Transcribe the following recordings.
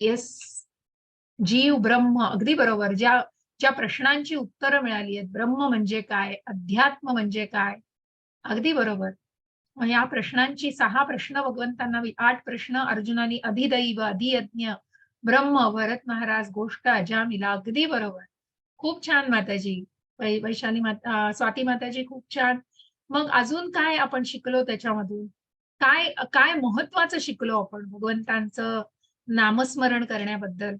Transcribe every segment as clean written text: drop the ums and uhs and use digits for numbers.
Yes, जीव ब्रह्म, अगदी बरोबर. ज्या ज्या प्रश्नांची उत्तरं मिळाली आहेत, ब्रह्म म्हणजे काय, अध्यात्म म्हणजे काय, अगदी बरोबर. मग या प्रश्नांची 6 प्रश्न भगवंतांना 8 प्रश्न अर्जुनानी अधिदैव, अधियज्ञ, ब्रह्म, भरत महाराज, गोष्ट अजामिला. अगदी बरोबर. खूप छान माताजी. वैशाली माता, स्वाती माताजी खूप छान. मग अजून काय आपण शिकलो त्याच्यामधून? काय काय महत्वाचं शिकलो आपण भगवंतांचं नामस्मरण करण्याबद्दल?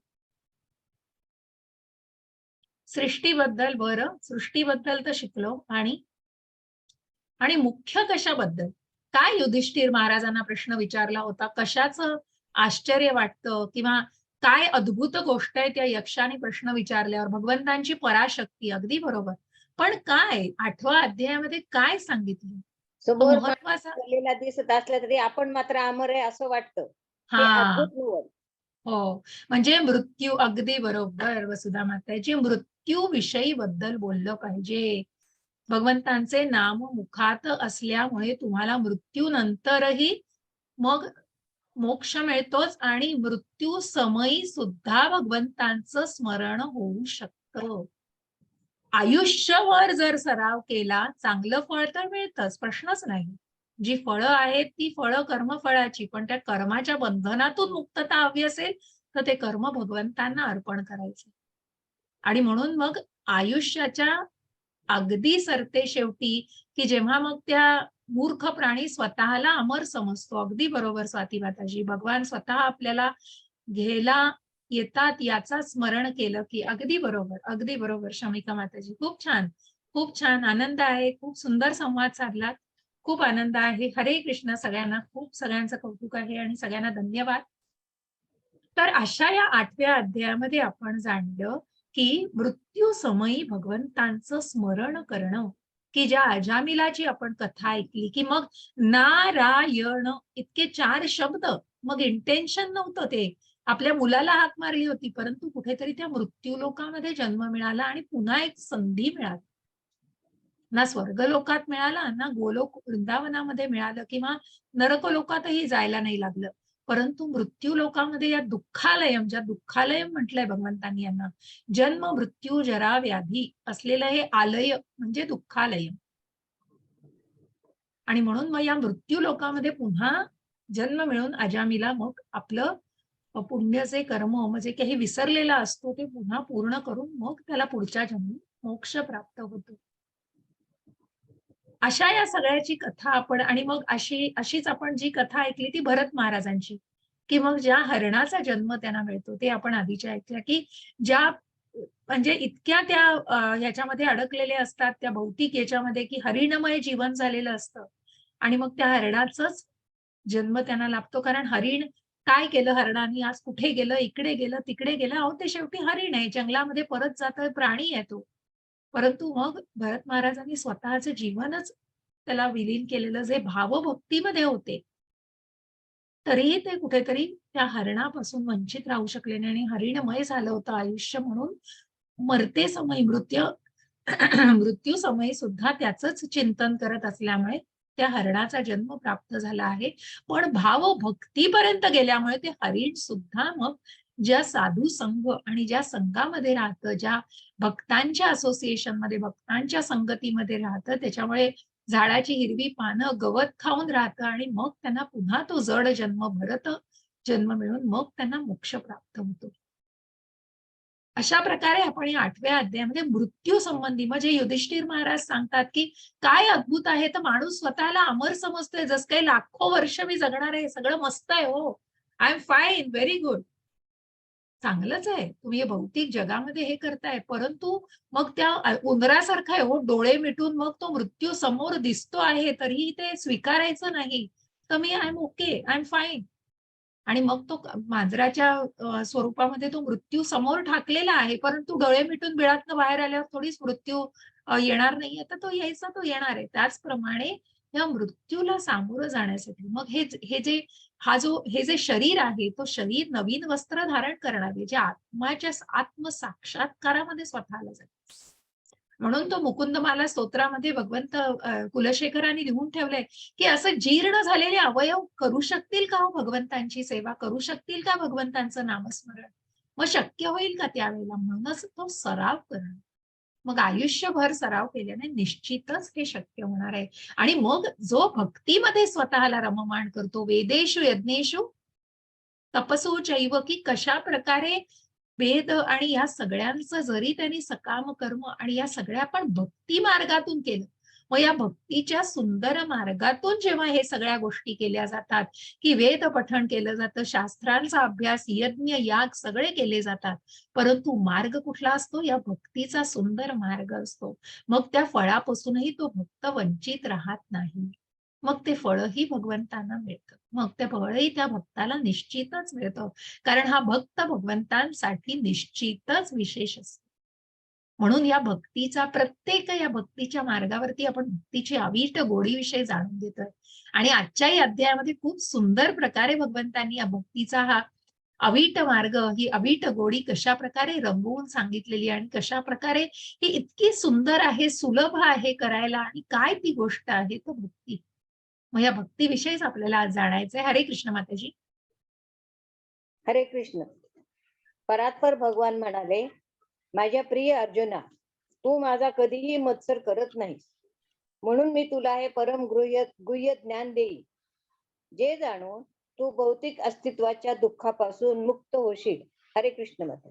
सृष्टीबद्दल, बरं. सृष्टीबद्दल तर शिकलो आणि आणि मुख्य कशाबद्दल? काय युधिष्ठिर महाराजांना प्रश्न विचारला होता? कशाचं आश्चर्य वाटतं किंवा काय अद्भुत गोष्ट आहे त्या यक्षाने प्रश्न विचारल्यावर? भगवंतांची पराशक्ती, अगदी बरोबर. पण काय 8व्या अध्यायामध्ये काय सांगितलं? तो समोर महत्वाचा. पडलेला दिसत असला तरी आपण मात्र अमर आहे असं वाटतं. हे हां. अद्भुत निवड. हो. म्हणजे मृत्यू, अगदी बरोबर वसुधा माताजी. मृत्यूविषयी बद्दल बोललं पाहिजे. भगवंतांचे नाम मुखात असल्यामुळे तुम्हाला मृत्यूनंतरही मग मोक्ष मिळतोच आणि मृत्यू समयी सुद्धा भगवंतांचं स्मरण होऊ शकतं. आयुष्यभर जर सराव केला, चांगलं फळ तर मिळतंच, प्रश्नच नाही. जी फळं आहेत ती फळं कर्मफळाची, पण त्या कर्माच्या बंधनातून मुक्तता हवी असेल, तर ते कर्म भगवंतांना अर्पण करायचे. आणि म्हणून मग आयुष्याच्या अगदी सरतेशेवटी, की जेव्हा मग त्या मूर्ख प्राणी स्वतःला अमर समजतो. अगदी बरोबर स्वाती माताजी. भगवान स्वतः आपल्याला घ्यायला येतात याचा स्मरण केलं, की अगदी बरोबर, अगदी बरोबर शमिका माताजी. खूप छान, खूप छान. आनंद आहे. खूप सुंदर संवाद साधलात. खूप आनंद आहे. हरे कृष्ण सगळ्यांना. खूप सगळ्यांचं कौतुक आहे आणि सगळ्यांना धन्यवाद. तर अशा या 8व्या अध्यायामध्ये आपण जाणलं, की मृत्यू समयी भगवंतांचं स्मरण करणं, की ज्या अजामिलाची आपण कथा ऐकली, की मग नारायण इतके 4 शब्द, मग इंटेन्शन नव्हतं ते. आपल्या मुलाला हाक मारली होती, परंतु कुठेतरी त्या मृत्यू लोकामध्ये जन्म मिळाला आणि पुन्हा एक संधी मिळाली. ना स्वर्गलोकात मिळाला, ना गोलोक वृंदावनामध्ये मिळालं किंवा नरकलोकातही जायला नाही लागलं. परंतु मृत्यू लोकामध्ये या दुःखालयम, ज्या दुःखालयम म्हटलंय भगवंतांनी यांना, जन्म, मृत्यू, जरा, व्याधी असलेलं हे आलय म्हणजे दुःखालयम. आणि म्हणून मग या मृत्यू लोकामध्ये पुन्हा जन्म मिळून अजामीला मग आपलं पुण्य कर्म म्हणजे काही विसरलेला असतो ते पुन्हा पूर्ण करून मग त्याला पुढच्या जन्मी मोक्ष प्राप्त होतो. अशा या सगळ्याची कथा आपण आणि मग अशीच आपण जी कथा ऐकली ती भरत महाराजांची, की मग ज्या हरणाचा जन्म त्यांना मिळतो ते आपण आधीच्या ऐकल्या, की ज्या म्हणजे इतक्या त्या ह्याच्यामध्ये अडकलेले असतात त्या भौतिक याच्यामध्ये, की हरिणमय जीवन झालेलं असतं आणि मग त्या हरणाचाच जन्म त्यांना लाभतो. कारण हरिण काय केलं हरणाने, आज कुठे गेलं, इकडे गेलं, तिकडे गेलं. अहो, ते शेवटी हरिण आहे. जंगलामध्ये परत जातोय, प्राणी आहे तो. परंतु मग भरत महाराजांनी स्वतःचं जीवनच त्याला विलीन केलेलं जे भावभक्तीमध्ये होते, तरीही ते कुठेतरी त्या हरणापासून वंचित राहू शकले नाही आणि हरिणमय झालं होतं आयुष्य म्हणून मरते समय मृत्यू समयी सुद्धा त्याचंच चिंतन करत असल्यामुळे त्या हरणाचा जन्म प्राप्त झाला आहे. पण भावभक्तीपर्यंत गेल्यामुळे ते हरिण सुद्धा मग ज्या साधू संघ आणि ज्या संघामध्ये राहतं, ज्या भक्तांच्या असोसिएशनमध्ये, भक्तांच्या संगतीमध्ये राहतं, त्याच्यामुळे झाडाची हिरवी पानं, गवत खाऊन राहतं आणि मग त्यांना पुन्हा तो जड जन्म, भरत जन्म मिळून मग त्यांना मोक्ष प्राप्त होतो. अशा प्रकारे आपण या 8व्या अध्यायामध्ये मृत्यू संबंधी म्हणजे युधिष्ठिर महाराज सांगतात, की काय अद्भुत आहे तर माणूस स्वतःला अमर समजतोय, जसं काही लाखो वर्ष मी जगणार आहे, सगळं मस्त आहे हो. I am fine, very good. चांगलंच आहे. तुम्ही हे भौतिक जगामध्ये हे करताय, परंतु मग त्या उंदरासारखा आहे हो, डोळे मिटून मग तो मृत्यू समोर दिसतो आहे, तरीही ते स्वीकारायचं नाही. तर मी I am okay, I am fine. आणि मग तो मांजराच्या स्वरूपामध्ये तो मृत्यू समोर ठाकलेला आहे, परंतु डोळे मिटून बिळातनं बाहेर आल्यावर थोडीच मृत्यू येणार नाहीये, तर तो यायचा तो येणार आहे. त्याचप्रमाणे या मृत्यूला सामोरं जाण्यासाठी मग हे जे शरीर आहे, तो शरीर नवीन वस्त्र धारण करणार आहे, जे आत्माच्या आत्मसाक्षात्कारामध्ये स्वतःला जाईल. म्हणून तो मुकुंदमाला स्तोत्रामध्ये भगवंत कुलशेखरांनी लिहून ठेवलंय, की असं जीर्ण झालेले अवयव करू शकतील का हो भगवंतांची सेवा? करू शकतील का भगवंतांचं नामस्मरण? मग शक्य होईल का त्यावेळेला? म्हणूनच तो सराव करणं. मग आयुष्यभर सराव केल्याने निश्चितच हे शक्य होणार आहे. आणि मग जो भक्तीमध्ये स्वतःला रममाण करतो, वेदेषु यज्ञेषु तपसू चैव, की कशा प्रकारे वेद आणि या सगळ्यांचं जरी त्यांनी सकाम कर्म आणि या सगळ्या आपण भक्ती मार्गातून केलं, मग या भक्तीच्या सुंदर मार्गातून जेव्हा हे सगळ्या गोष्टी केल्या जातात, की वेद पठण केलं जातं, शास्त्रांचा अभ्यास, यज्ञ याग सगळे केले जातात, परंतु मार्ग कुठला असतो? या भक्तीचा सुंदर मार्ग असतो. मग त्या फळापासूनही तो भक्त वंचित राहत नाही. मग ते फळही भगवंतांना मिळतं. मग ते फळही त्या भक्ताला निश्चितच मिळतं. कारण हा भक्त भगवंतांसाठी निश्चितच विशेष असतो. म्हणून या भक्तीचा प्रत्येक या भक्तीच्या मार्गावरती आपण भक्तीची अवीट गोडीविषयी जाणून घेतोय. आणि आजच्याही अध्यायामध्ये खूप सुंदर प्रकारे भगवंतांनी या भक्तीचा हा अवीट मार्ग, ही अवीट गोडी कशा प्रकारे रंगवून सांगितलेली आणि कशा प्रकारे ही इतकी सुंदर आहे, सुलभ आहे करायला, आणि काय ती गोष्ट आहे तर भक्ती. मग या भक्तीविषयीच आपल्याला आज जाणायचंय. हरे कृष्ण माताजी. हरे कृष्ण. परात्पर भगवान म्हणाले, माझ्या प्रिय अर्जुना, तू माझा कधीही मत्सर करत नाहीस, म्हणून मी तुला हे परम गुह्य ज्ञान देईल, जे जाणून तू भौतिक अस्तित्वाच्या दुःखापासून मुक्त होशील. हरे कृष्ण माता.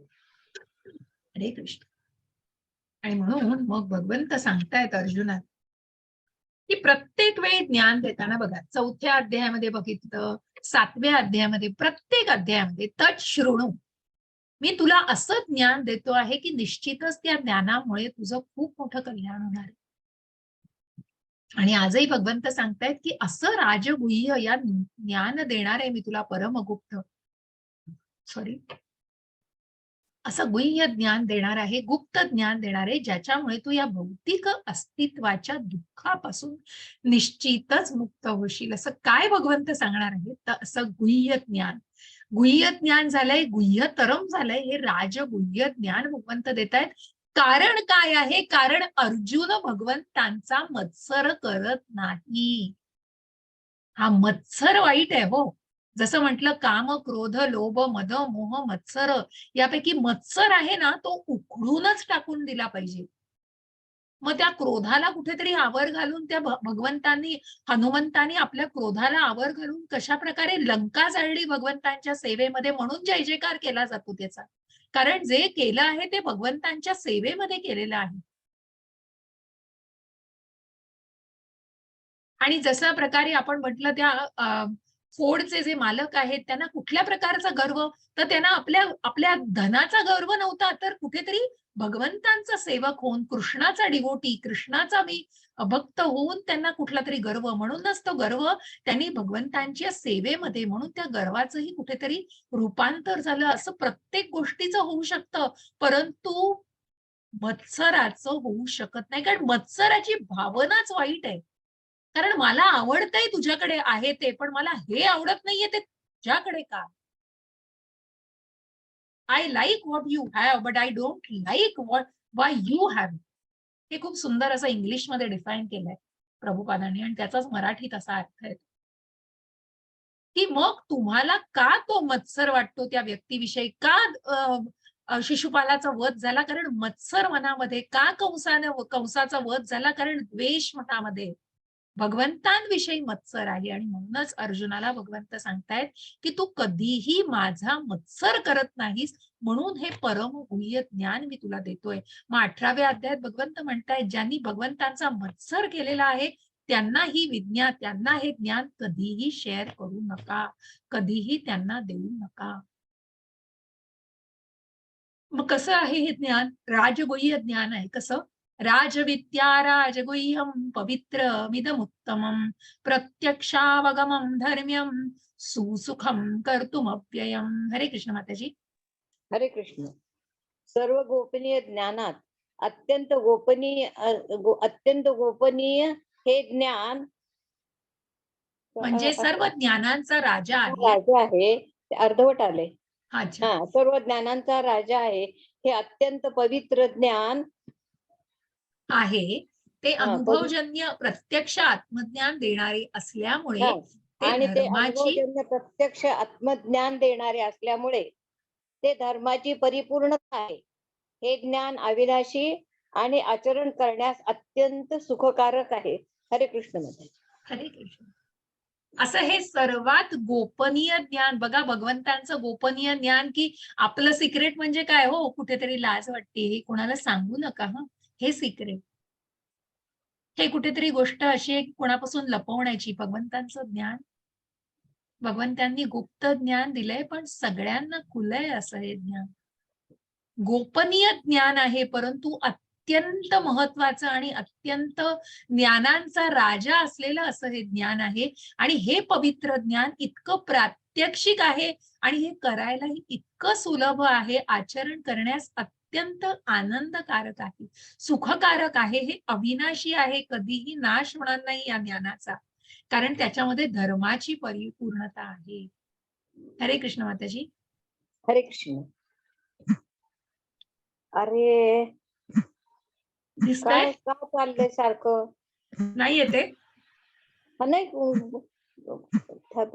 हरे कृष्ण. आणि म्हणून मग भगवंत सांगतायत अर्जुनात, की प्रत्येक वेळी ज्ञान देताना बघा, 4थ्या अध्यायामध्ये बघितलं, 7व्या अध्यायामध्ये, प्रत्येक अध्यायामध्ये तत् शृणु, मी तुला असं ज्ञान देतो आहे की निश्चितच त्या ज्ञानामुळे तुझं खूप मोठं कल्याण होणार आहे. आणि आजही भगवंत सांगतायत की असं राजगुह्य या ज्ञान देणार आहे मी तुला, परमगुप्त, सॉरी, असं गुह्य ज्ञान देणार आहे, गुप्त ज्ञान देणार आहे, ज्याच्यामुळे तू या भौतिक अस्तित्वाच्या दुःखापासून निश्चितच मुक्त होशील. असं काय भगवंत सांगणार आहे? तर असं गुह्य ज्ञान, गुह्य ज्ञान झालंय, गुह्यतरम झालंय, हे राजगुह्य ज्ञान भगवंत देत आहेत. कारण काय आहे? कारण अर्जुन भगवंतांचा मत्सर करत नाही. हा मत्सर वाईट आहे हो. जसं म्हटलं, काम, क्रोध, लोभ, मद, मोह, मत्सर, यापैकी मत्सर आहे ना, तो उखडूनच टाकून दिला पाहिजे. मग त्या क्रोधाला कुठेतरी आवर घालून त्या भगवंतांनी, हनुमंतांनी आपल्या क्रोधाला आवर घालून कशा प्रकारे लंका जाळली भगवंतांच्या सेवेमध्ये, म्हणून जय जयकार केला जातो त्याचा. कारण जे केलं आहे ते भगवंतांच्या सेवेमध्ये केलेलं आहे. आणि जशा प्रकारे आपण म्हटलं, त्या फोर्डचे जे मालक आहेत त्यांना कुठल्या प्रकारचा गर्व? तर त्यांना आपल्या आपल्या धनाचा गर्व नव्हता, तर कुठेतरी भगवंतांचा सेवक होऊन, कृष्णाचा डिवोटी, कृष्णाचा मी भक्त होऊन त्यांना कुठला तरी गर्व. म्हणूनच तो गर्व त्यांनी भगवंतांच्या सेवेमध्ये, म्हणून त्या गर्वाचंही कुठेतरी रूपांतर झालं. असं प्रत्येक गोष्टीचं होऊ शकतं, परंतु मत्सराचं होऊ शकत नाही. कारण मत्सराची भावनाच वाईट आहे. कारण मला आवडतंय तुझ्याकडे आहे ते, पण मला हे आवडत नाहीये ते तुझ्याकडे का? I like what you have, but I don't like why you have. हे खूप सुंदर असं इंग्लिशमध्ये डिफाईन केलंय प्रभुपादांनी, आणि त्याचाच मराठीत असा अर्थ आहे, की मग तुम्हाला का तो मत्सर वाटतो त्या व्यक्तीविषयी? का शिशुपालाचा वध झाला? कारण मत्सर मनामध्ये. का कंसाचा वध झाला? कारण द्वेष मनामध्ये, भगवंतांविषयी मत्सर आहे. आणि म्हणूनच अर्जुनाला भगवंत सांगतायत की तू कधीही माझा मत्सर करत नाहीस, म्हणून हे परम गुह्य ज्ञान मी तुला देतोय. मग 18व्या अध्यायात भगवंत म्हणतायत, ज्यांनी भगवंतांचा मत्सर केलेला आहे त्यांना त्यांना हे ज्ञान कधीही शेअर करू नका, कधीही त्यांना देऊ नका. मग कसं आहे हे ज्ञान? राजगुह्य ज्ञान आहे. कसं? राजविद्या राजगुह्यम पवित्रमिदमुत्तमं प्रत्यक्षावगमं धर्म्यं सुसुखं कर्तुमव्ययम्. हरे कृष्ण माताजी. हरे कृष्ण. सर्व गोपनीय ज्ञानात अत्यंत गोपनीय हे ज्ञान म्हणजे सर्व ज्ञानांचा राजा आहे. राजा आहे. ते अर्धवट आले. अच्छा. सर्व ज्ञानांचा राजा आहे. हे अत्यंत पवित्र ज्ञान आहे ते हा अनुभवजन्य प्रत्यक्ष आत्मज्ञान देणारे असल्यामुळे हा ते आणि ते धर्माची अनुभवजन्य प्रत्यक्ष आत्मज्ञान देणारे असल्यामुळे ते धर्माची परिपूर्णता आहे. हे ज्ञान अविनाशी आणि आचरण करण्यास अत्यंत सुखकारक आहे. हरे कृष्ण मध्ये. हरे कृष्ण. असं हे सर्वात गोपनीय ज्ञान बघा, भगवंतांचं गोपनीय ज्ञान, की आपलं सिक्रेट म्हणजे काय हो, कुठेतरी लाज वाटते, हे कोणाला सांगू नका हं, हे सिक्रेट. हे कुठेतरी गोष्ट अशी आहे की कोणापासून लपवण्याची. भगवंतांचं ज्ञान, भगवंतांनी गुप्त ज्ञान दिलंय, पण सगळ्यांना खुलंय असं हे ज्ञान. गोपनीय ज्ञान आहे, परंतु अत्यंत महत्वाचं आणि अत्यंत ज्ञानांचा राजा असलेलं असं हे ज्ञान आहे. आणि हे पवित्र ज्ञान इतकं प्रात्यक्षिक आहे आणि हे करायलाही इतकं सुलभ आहे, आचरण करण्यास अत्यंत आनंदकारक आहे, सुखकारक आहे, हे अविनाशी आहे, कधीही नाश होणार नाही या ज्ञानाचा, कारण त्याच्यामध्ये धर्माची परिपूर्णता आहे. हरे कृष्ण माताजी. हरे कृष्ण. अरे दिसतंय? काय चाललंय सारखं? नाही येते? नाही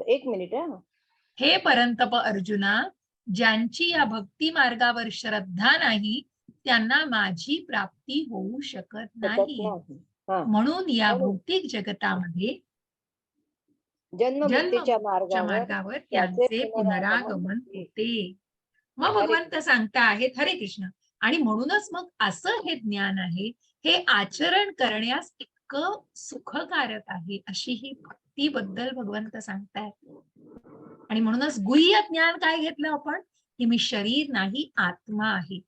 एक मिनिट हा. हे परंतप अर्जुना, ज्यांची या भक्ती मार्गावर श्रद्धा नाही त्यांना माझी प्राप्ती होऊ शकत नाही. हा. म्हणून या भौतिक जगतामध्ये जन्म मृत्यूच्या जन्मच्या मार्गावर त्यांचे पुनरागमन होते. मग भगवंत सांगता आहेत, हरे कृष्ण. आणि म्हणूनच मग असं हे ज्ञान आहे, हे आचरण करण्यास इतकं सुखकारक आहे, अशी ही भक्तीबद्दल भगवंत सांगतायत. आणि म्हणूनच गुह्य ज्ञान काय घेतलं आपण, की मी शरीर नाही, आत्मा आहे.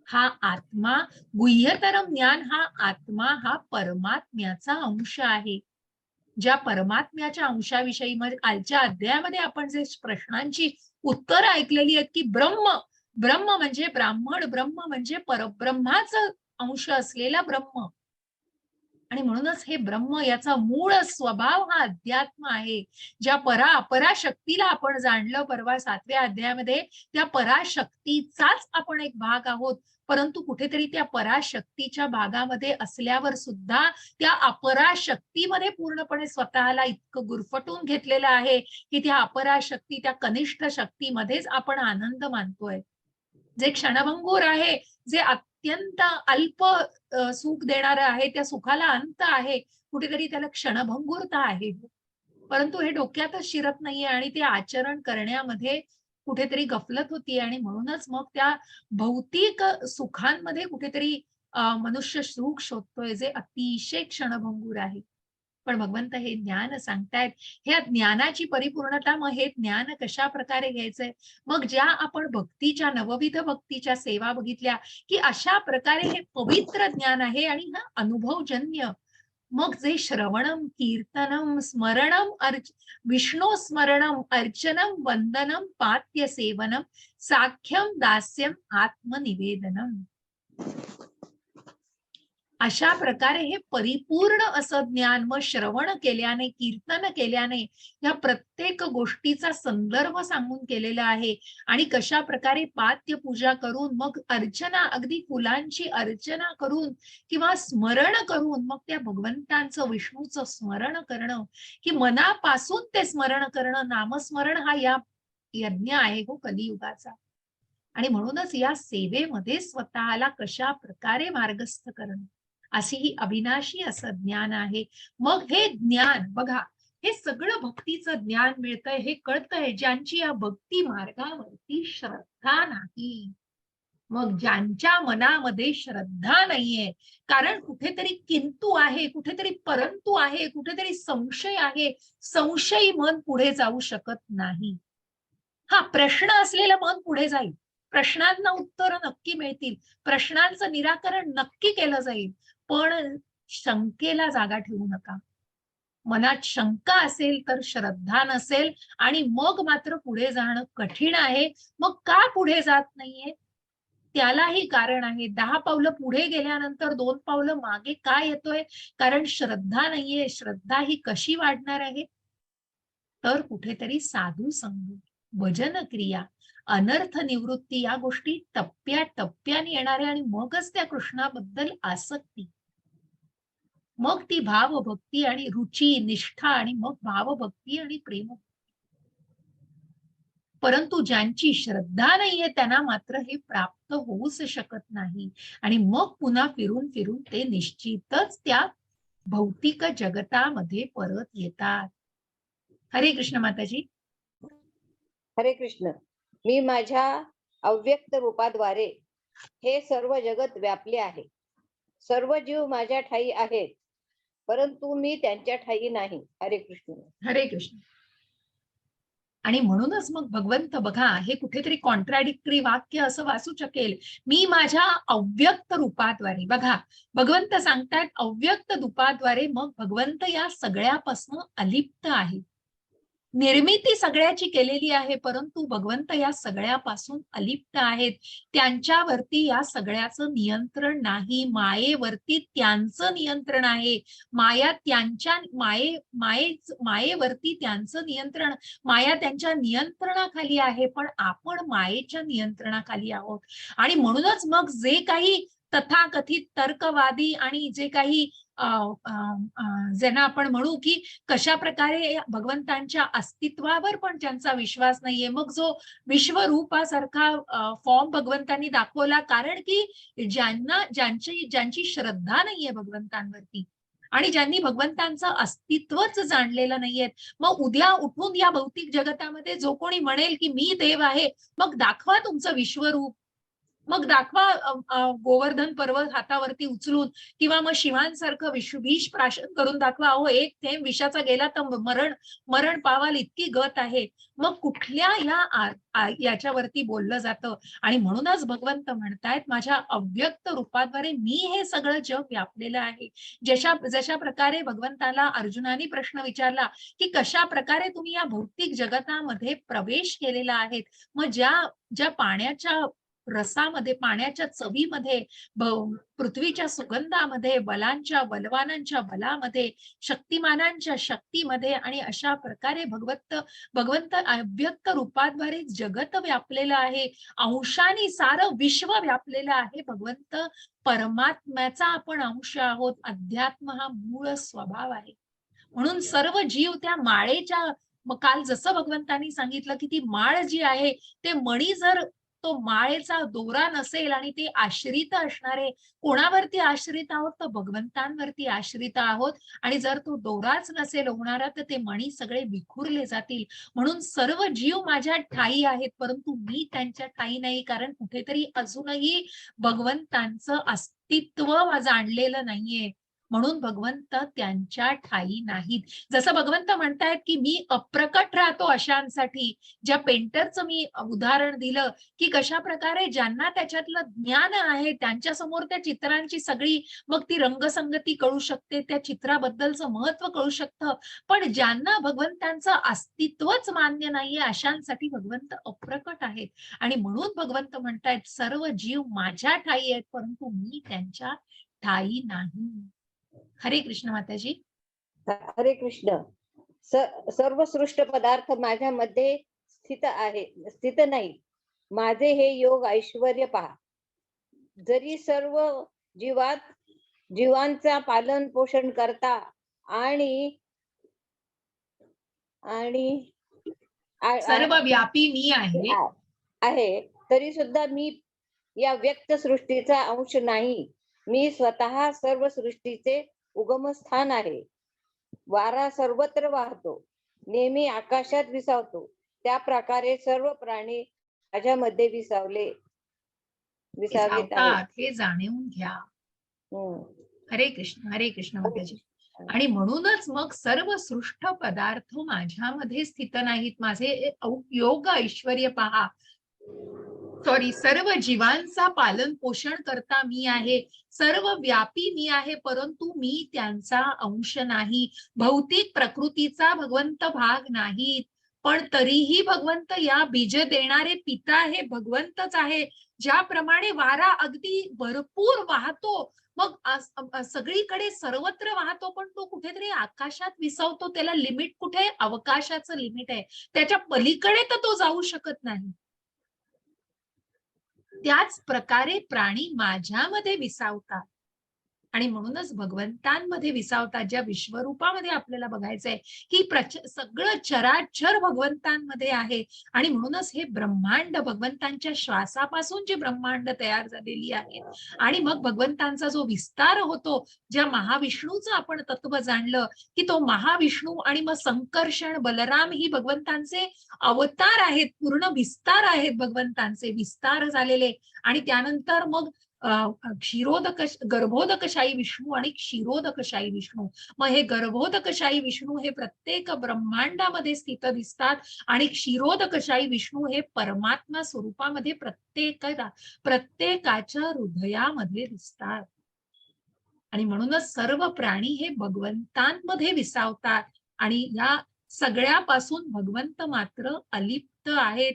हा आत्मा, गुह्यतरम ज्ञान, हा आत्मा हा परमात्म्याचा अंश आहे. ज्या परमात्म्याच्या अंशाविषयी कालच्या अध्यायामध्ये आपण जे प्रश्नांची उत्तर ऐकलेली आहेत, की ब्रह्म, ब्रह्म म्हणजे ब्राह्मण, ब्रह्म म्हणजे परब्रह्माचं अंश असलेला ब्रह्म. आणि म्हणूनच हे ब्रह्म, याचा मूळ स्वभाव हा अध्यात्म आहे. ज्या पराशक्तीला आपण जाणलं परवा 7व्या अध्यायामध्ये, त्या पराशक्तीचाच आपण एक भाग आहोत. परंतु कुठेतरी त्या पराशक्तीच्या भागामध्ये असल्यावर सुद्धा त्या अपराशक्तीमध्ये पूर्णपणे स्वतःला इतकं गुरफटून घेतलेलं आहे, की त्या अपराशक्ती, त्या कनिष्ठ शक्तीमध्येच आपण आनंद मानतोय. जे क्षणभंगूर आहे, जे अत्यंत अल्प सुख देणारं आहे, त्या सुखाला अंत आहे, कुठेतरी त्याला क्षणभंगूरता आहे. परंतु हे डोक्यातच शिरत नाहीये आणि ते आचरण करण्यामध्ये कुठेतरी गफलत होतीये. आणि म्हणूनच मग त्या भौतिक सुखांमध्ये कुठेतरी मनुष्य सुख शोधतोय, जे अतिशय क्षणभंगूर आहे. पण भगवंत हे ज्ञान सांगतायत, ह्या ज्ञानाची परिपूर्णता, मग हे ज्ञान कशा प्रकारे घ्यायचंय. मग ज्या आपण भक्तीच्या, नवविध भक्तीच्या सेवा बघितल्या, की अशा प्रकारे हे पवित्र ज्ञान आहे आणि हा अनुभवजन्य. मग जे श्रवणम, कीर्तनम, स्मरणम, विष्णू स्मरणम, अर्चनम, वंदनम, पात्य सेवनम, साख्यम, दास्यम, आत्मनिवेदनम, अशा प्रकारे हे परिपूर्ण असं ज्ञान मग श्रवण केल्याने, कीर्तन केल्याने या प्रत्येक गोष्टीचा संदर्भ सांगून केलेला आहे. आणि कशा प्रकारे पात्य पूजा करून, मग अर्चना, अगदी फुलांची अर्चना करून किंवा स्मरण करून, मग त्या भगवंतांचं, विष्णूचं स्मरण करणं, की मनापासून ते स्मरण करणं, नामस्मरण हा या यज्ञ आहे हो कलियुगाचा. आणि म्हणूनच या सेवेमध्ये स्वतःला कशा प्रकारे मार्गस्थ करणं, अशी ही अविनाशी असं ज्ञान आहे. मग हे ज्ञान बघा, हे सगळं भक्तीचं ज्ञान मिळतंय, हे कळतंय ज्यांची या भक्ती मार्गावरती श्रद्धा नाही. मग ज्यांच्या मनामध्ये श्रद्धा नाहीये, कारण कुठेतरी किंतु आहे, कुठेतरी परंतु आहे, कुठेतरी संशय आहे, संशयी मन पुढे जाऊ शकत नाही. हा, प्रश्न असलेलं मन पुढे जाईल, प्रश्नांना उत्तर नक्की मिळतील, प्रश्नांचं निराकरण नक्की केलं जाईल, पण शंकेला जागा ठेवू नका. मनात शंका असेल तर श्रद्धा नसेल, आणि मग मात्र पुढे जाणं कठीण आहे. मग का पुढे जात नाहीये, त्यालाही कारण आहे. 10 पावलं पुढे गेल्यानंतर 2 पावलं मागे का येतोय, कारण श्रद्धा नाहीये. श्रद्धा ही कशी वाढणार आहे, तर कुठेतरी साधू संग, भजन क्रिया, अनर्थ निवृत्ती, या गोष्टी टप्प्याटप्प्याने येणाऱ्या, आणि मगच त्या कृष्णाबद्दल आसक्ती. मग ती भावभक्ती आणि रुची, निष्ठा आणि मग भावभक्ती आणि प्रेम. परंतु ज्यांची श्रद्धा नाहीये त्यांना मात्र हे प्राप्त होऊच शकत नाही. आणि मग पुन्हा फिरून फिरून ते निश्चितच त्या भौतिक जगतामध्ये परत येतात. हरे कृष्ण माताजी. हरे कृष्ण. मी माझ्या अव्यक्त रूपाद्वारे हे सर्व जगत व्यापले आहे. सर्व जीव माझ्या ठायी आहेत, परंतु मी त्यांच्या ठायी नाही. हरे कृष्ण. हरे कृष्ण. आणि म्हणूनच मग भगवंत बघा, हे कुठेतरी कॉन्ट्राडिक्टरी वाक्य असं वाचू शकेल. मी माझ्या अव्यक्त रूपाद्वारे, बघा भगवंत सांगतात अव्यक्त रूपाद्वारे, मग भगवंत या सगळ्यापासून अलिप्त आहे. निर्मिती सगळ्याची केलेली आहे, परंतु भगवंत या सगळ्यापासून अलिप्त आहेत. त्यांच्यावरती या सगळ्याचं नियंत्रण नाही. मायेवरती त्यांचं नियंत्रण आहे. माया त्यांच्या मायेवरती त्यांचं नियंत्रण, माया त्यांच्या नियंत्रणाखाली आहे, पण आपण मायेच्या नियंत्रणाखाली आहोत. आणि म्हणूनच मग जे काही तथाकथित तर्कवादी आणि जे काही ज्यांना आपण म्हणू की कशा प्रकारे भगवंतांच्या अस्तित्वावर पण त्यांचा विश्वास नाहीये, मग जो विश्वरूपासारखा फॉर्म भगवंतांनी दाखवला, कारण की ज्यांची श्रद्धा नाहीये भगवंतांवरती आणि ज्यांनी भगवंतांचं अस्तित्वच जाणलेलं नाहीये, मग उद्या उठून या भौतिक जगतामध्ये जो कोणी म्हणेल की मी देव आहे, मग दाखवा तुमचं विश्वरूप, मग दाखवा गोवर्धन पर्वत हातावरती उचलून, किंवा मग शिवांसारखं विष प्राशन करून दाखवा. अहो, एक थेंब विषाचा गेला तर मरण पावाल इतकी गत आहे. मग कुठल्या याच्यावरती बोललं जातं. आणि म्हणूनच भगवंत म्हणतायत माझ्या अव्यक्त रूपाद्वारे मी हे सगळं जग व्यापलेलं आहे. जशा प्रकारे भगवंताला अर्जुनाने प्रश्न विचारला की कशा प्रकारे तुम्ही या भौतिक जगतामध्ये प्रवेश केलेला आहे, मग ज्या पाण्याच्या रसामध्ये, पाण्याच्या चवीमध्ये, पृथ्वीच्या सुगंधामध्ये, बलवानांच्या बलामध्ये, शक्तिमानांच्या शक्तीमध्ये, आणि अशा प्रकारे भगवंत अव्यक्त रूपाद्वारे जगत व्यापलेलं आहे. अंशाने सारं विश्व व्यापलेलं आहे. भगवंत परमात्म्याचा आपण अंश आहोत. अध्यात्म हा मूळ स्वभाव आहे. म्हणून सर्व जीव त्या माळेच्या, काल जसं भगवंतांनी सांगितलं की ती माळ जी आहे, ते मणी जर तो माळेचा दोरा नसेल आणि ते आश्रित असणारे, कोणावरती आश्रित आहोत तर भगवंतांवरती आश्रित आहोत. आणि जर तो दोराच नसेल होणारा तर ते मणी सगळे विखुरले जातील. म्हणून सर्व जीव माझ्या ठायी आहेत, परंतु मी त्यांच्या ठायी नाही, कारण कुठेतरी अजूनही भगवंतांचं अस्तित्व जाणलेलं नाहीये. म्हणून भगवंत त्यांच्या ठायी नाहीत. जसं भगवंत म्हणतायत की मी अप्रकट राहतो अशांसाठी. ज्या पेंटरचं मी उदाहरण दिलं की कशा प्रकारे ज्यांना त्याच्यातलं ज्ञान आहे त्यांच्या समोर त्या चित्रांची सगळी मग ती रंगसंगती कळू शकते, त्या चित्राबद्दलचं महत्व कळू शकतं. पण ज्यांना भगवंतांचं अस्तित्वच मान्य नाहीये अशांसाठी भगवंत अप्रकट आहेत. आणि म्हणून भगवंत म्हणतायत सर्व जीव माझ्या ठायी आहेत, परंतु मी त्यांच्या ठायी नाही. हरे कृष्ण माताजी. हरे कृष्ण. सर्व सृष्ट पदार्थ माझ्यामध्ये स्थित नाही. माझे हे योग ऐश्वर्य पहा. जरी सर्व जीवांचा पालन पोषण करता आणि सर्व व्यापी मी आहे, तरी सुद्धा मी या व्यक्त सृष्टीचा अंश नाही. मी स्वतः सर्व सृष्टीचे उगमस्थान आहे. वारा सर्वत्र वाहतो, नेहमी आकाशात विसावतो, त्या प्रकारे सर्व प्राणी माझ्यामध्ये विसावले आहेत. हे जाणून घ्या. हरे कृष्ण माताजी. आणि म्हणूनच मग सर्व सृष्ट पदार्थ माझ्यामध्ये स्थित नाहीत. माझे योग ऐश्वर्य पहा. सर्व जीवांचा पालन पोषण करता मी आहे, सर्व व्यापी मी आहे, परंतु मी त्यांचा अंश नाही. भौतिक प्रकृतीचा भगवंत भाग नाहीत, पण तरीही भगवंत या बीज देणारे पिता हे भगवंतच आहे. ज्याप्रमाणे वारा अगदी भरपूर वाहतो, मग सगळीकडे सर्वत्र वाहतो, पण तो कुठेतरी आकाशात विसावतो. त्याला लिमिट कुठे? अवकाशाचं लिमिट आहे. त्याच्या पलीकडे तर तो जाऊ शकत नाही. त्याच प्रकारे प्राणी माझ्यामध्ये विसावतात. आणि म्हणूनच भगवंतांमध्ये विसावतात, ज्या विश्वरूपामध्ये आपल्याला बघायचंय की सगळं चराचर भगवंतांमध्ये आहे. आणि म्हणूनच हे ब्रह्मांड भगवंतांच्या श्वासापासून जे ब्रह्मांड तयार झालेली आहेत आणि मग भगवंतांचा जो विस्तार होतो, ज्या महाविष्णूचं आपण तत्व जाणलं की तो महाविष्णू आणि मग संकर्षण बलराम ही भगवंतांचे अवतार आहेत, पूर्ण विस्तार आहेत भगवंतांचे विस्तार झालेले. आणि त्यानंतर मग गर्भोदकशाही विष्णू आणि क्षीरोदकशाही विष्णू. मग हे गर्भोदकशाही विष्णू हे प्रत्येक ब्रह्मांडामध्ये स्थित दिसतात आणि क्षीरोदकशाही विष्णू हे परमात्मा स्वरूपामध्ये प्रत्येकाच्या हृदयामध्ये दिसतात. आणि म्हणूनच सर्व प्राणी हे भगवंतांमध्ये विसावतात आणि या सगळ्यापासून भगवंत मात्र अलिप्त आहे.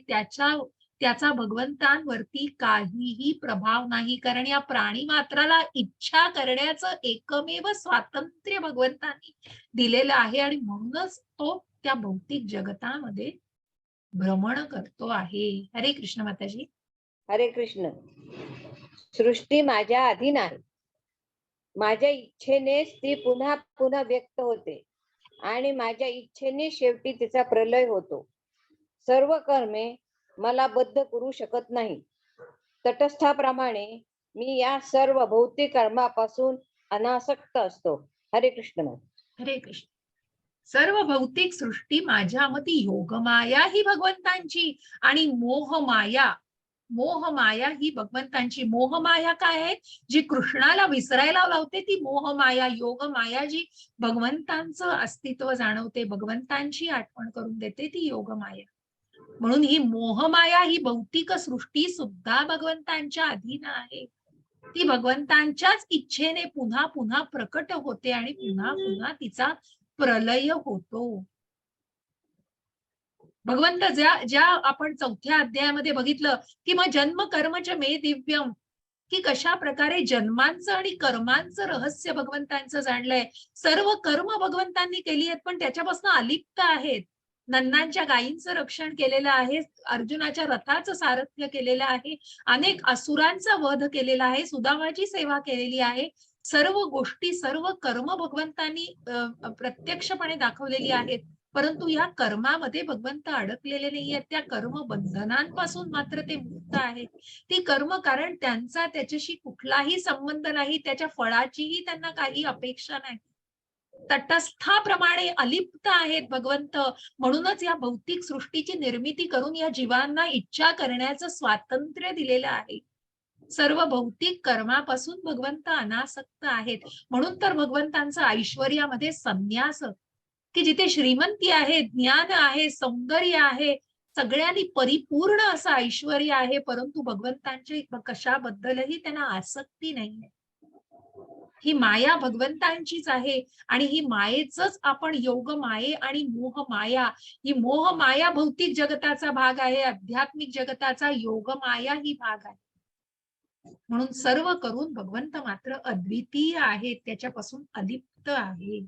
त्याचा भगवंतांवरती काहीही प्रभाव नाही, कारण या प्राणी मात्राला इच्छा करण्याचं एकमेव स्वातंत्र्य भगवंतांनी दिलेलं आहे आणि म्हणूनच तो त्या भौतिक जगतामध्ये भ्रमण करतो आहे. हरे कृष्ण माताजी. हरे कृष्ण. सृष्टी माझ्या अधीन आहे. माझ्या इच्छेनेच ती पुन्हा पुन्हा व्यक्त होते आणि माझ्या इच्छेने शेवटी तिचा प्रलय होतो. सर्व कर्मे मला बद्ध करू शकत नाही. तटस्थाप्रमाणे मी या सर्व भौतिक कर्मापासून अनासक्त असतो. हरे कृष्ण. हरे कृष्ण. सर्व भौतिक सृष्टी माझ्या मती योगमाया ही भगवंतांची आणि मोहमाया ही भगवंतांची. मोहमाया काय आहे? जी कृष्णाला विसरायला लावते ती मोहमाया. योगमाया जी भगवंतांचं अस्तित्व जाणवते, भगवंतांची आठवण करून देते, ती योगमाया. म्हणून ही मोहमाया ही भौतिक सृष्टी सुद्धा भगवंतांच्या अधीन आहे. ती भगवंतांच्याच इच्छेने पुन्हा पुन्हा प्रकट होते आणि पुन्हा पुन्हा तिचा प्रलय होतो. भगवंत ज्या आपण 4थ्या अध्यायामध्ये बघितलं की मग जन्म कर्मच मे दिव्यम, की कशा प्रकारे जन्मांचं आणि कर्मांचं रहस्य भगवंतांचं जाणलंय. सर्व कर्म भगवंतांनी केली आहेत पण त्याच्यापासून अलिप्त आहेत. नंदांच्या गायींचं रक्षण केलेलं आहे, अर्जुनाच्या रथाचं सारथ्य केलेलं आहे, अनेक असुरांचा वध केलेला आहे, सुदामाची सेवा केलेली आहे. सर्व गोष्टी सर्व कर्म भगवंतांनी प्रत्यक्षपणे दाखवलेली आहेत. परंतु या कर्मामध्ये भगवंत अडकलेले नाहीयेत. त्या कर्म बंधनांपासून मात्र ते मुक्त आहेत. ती कर्म कारण त्यांचा त्याच्याशी कुठलाही संबंध नाही, त्याच्या फळाचीही त्यांना काही अपेक्षा नाही. तटस्थाप्रमाणे अलिप्त आहेत भगवंत. म्हणूनच या भौतिक सृष्टीची निर्मिती करून या जीवांना इच्छा करण्याचं स्वातंत्र्य दिलेलं आहे. सर्व भौतिक कर्मापासून भगवंत अनासक्त आहेत. म्हणून तर भगवंतांचं ऐश्वर्यामध्ये संन्यास, की जिथे श्रीमंती आहे, ज्ञान आहे, सौंदर्य आहे, सगळ्यांनी परिपूर्ण असं ऐश्वर्य आहे, परंतु भगवंतांच्या कशाबद्दलही त्यांना आसक्ती नाहीये. ही माया भगवंतांचीच आहे आणि ही मायेचंच आपण योग माये आणि मोह माया, ही मोह माया भौतिक जगताचा भाग आहे, आध्यात्मिक जगताचा योग माया ही भाग आहे. म्हणून सर्व करून भगवंत मात्र अद्वितीय आहे, त्याच्यापासून अलिप्त आहे.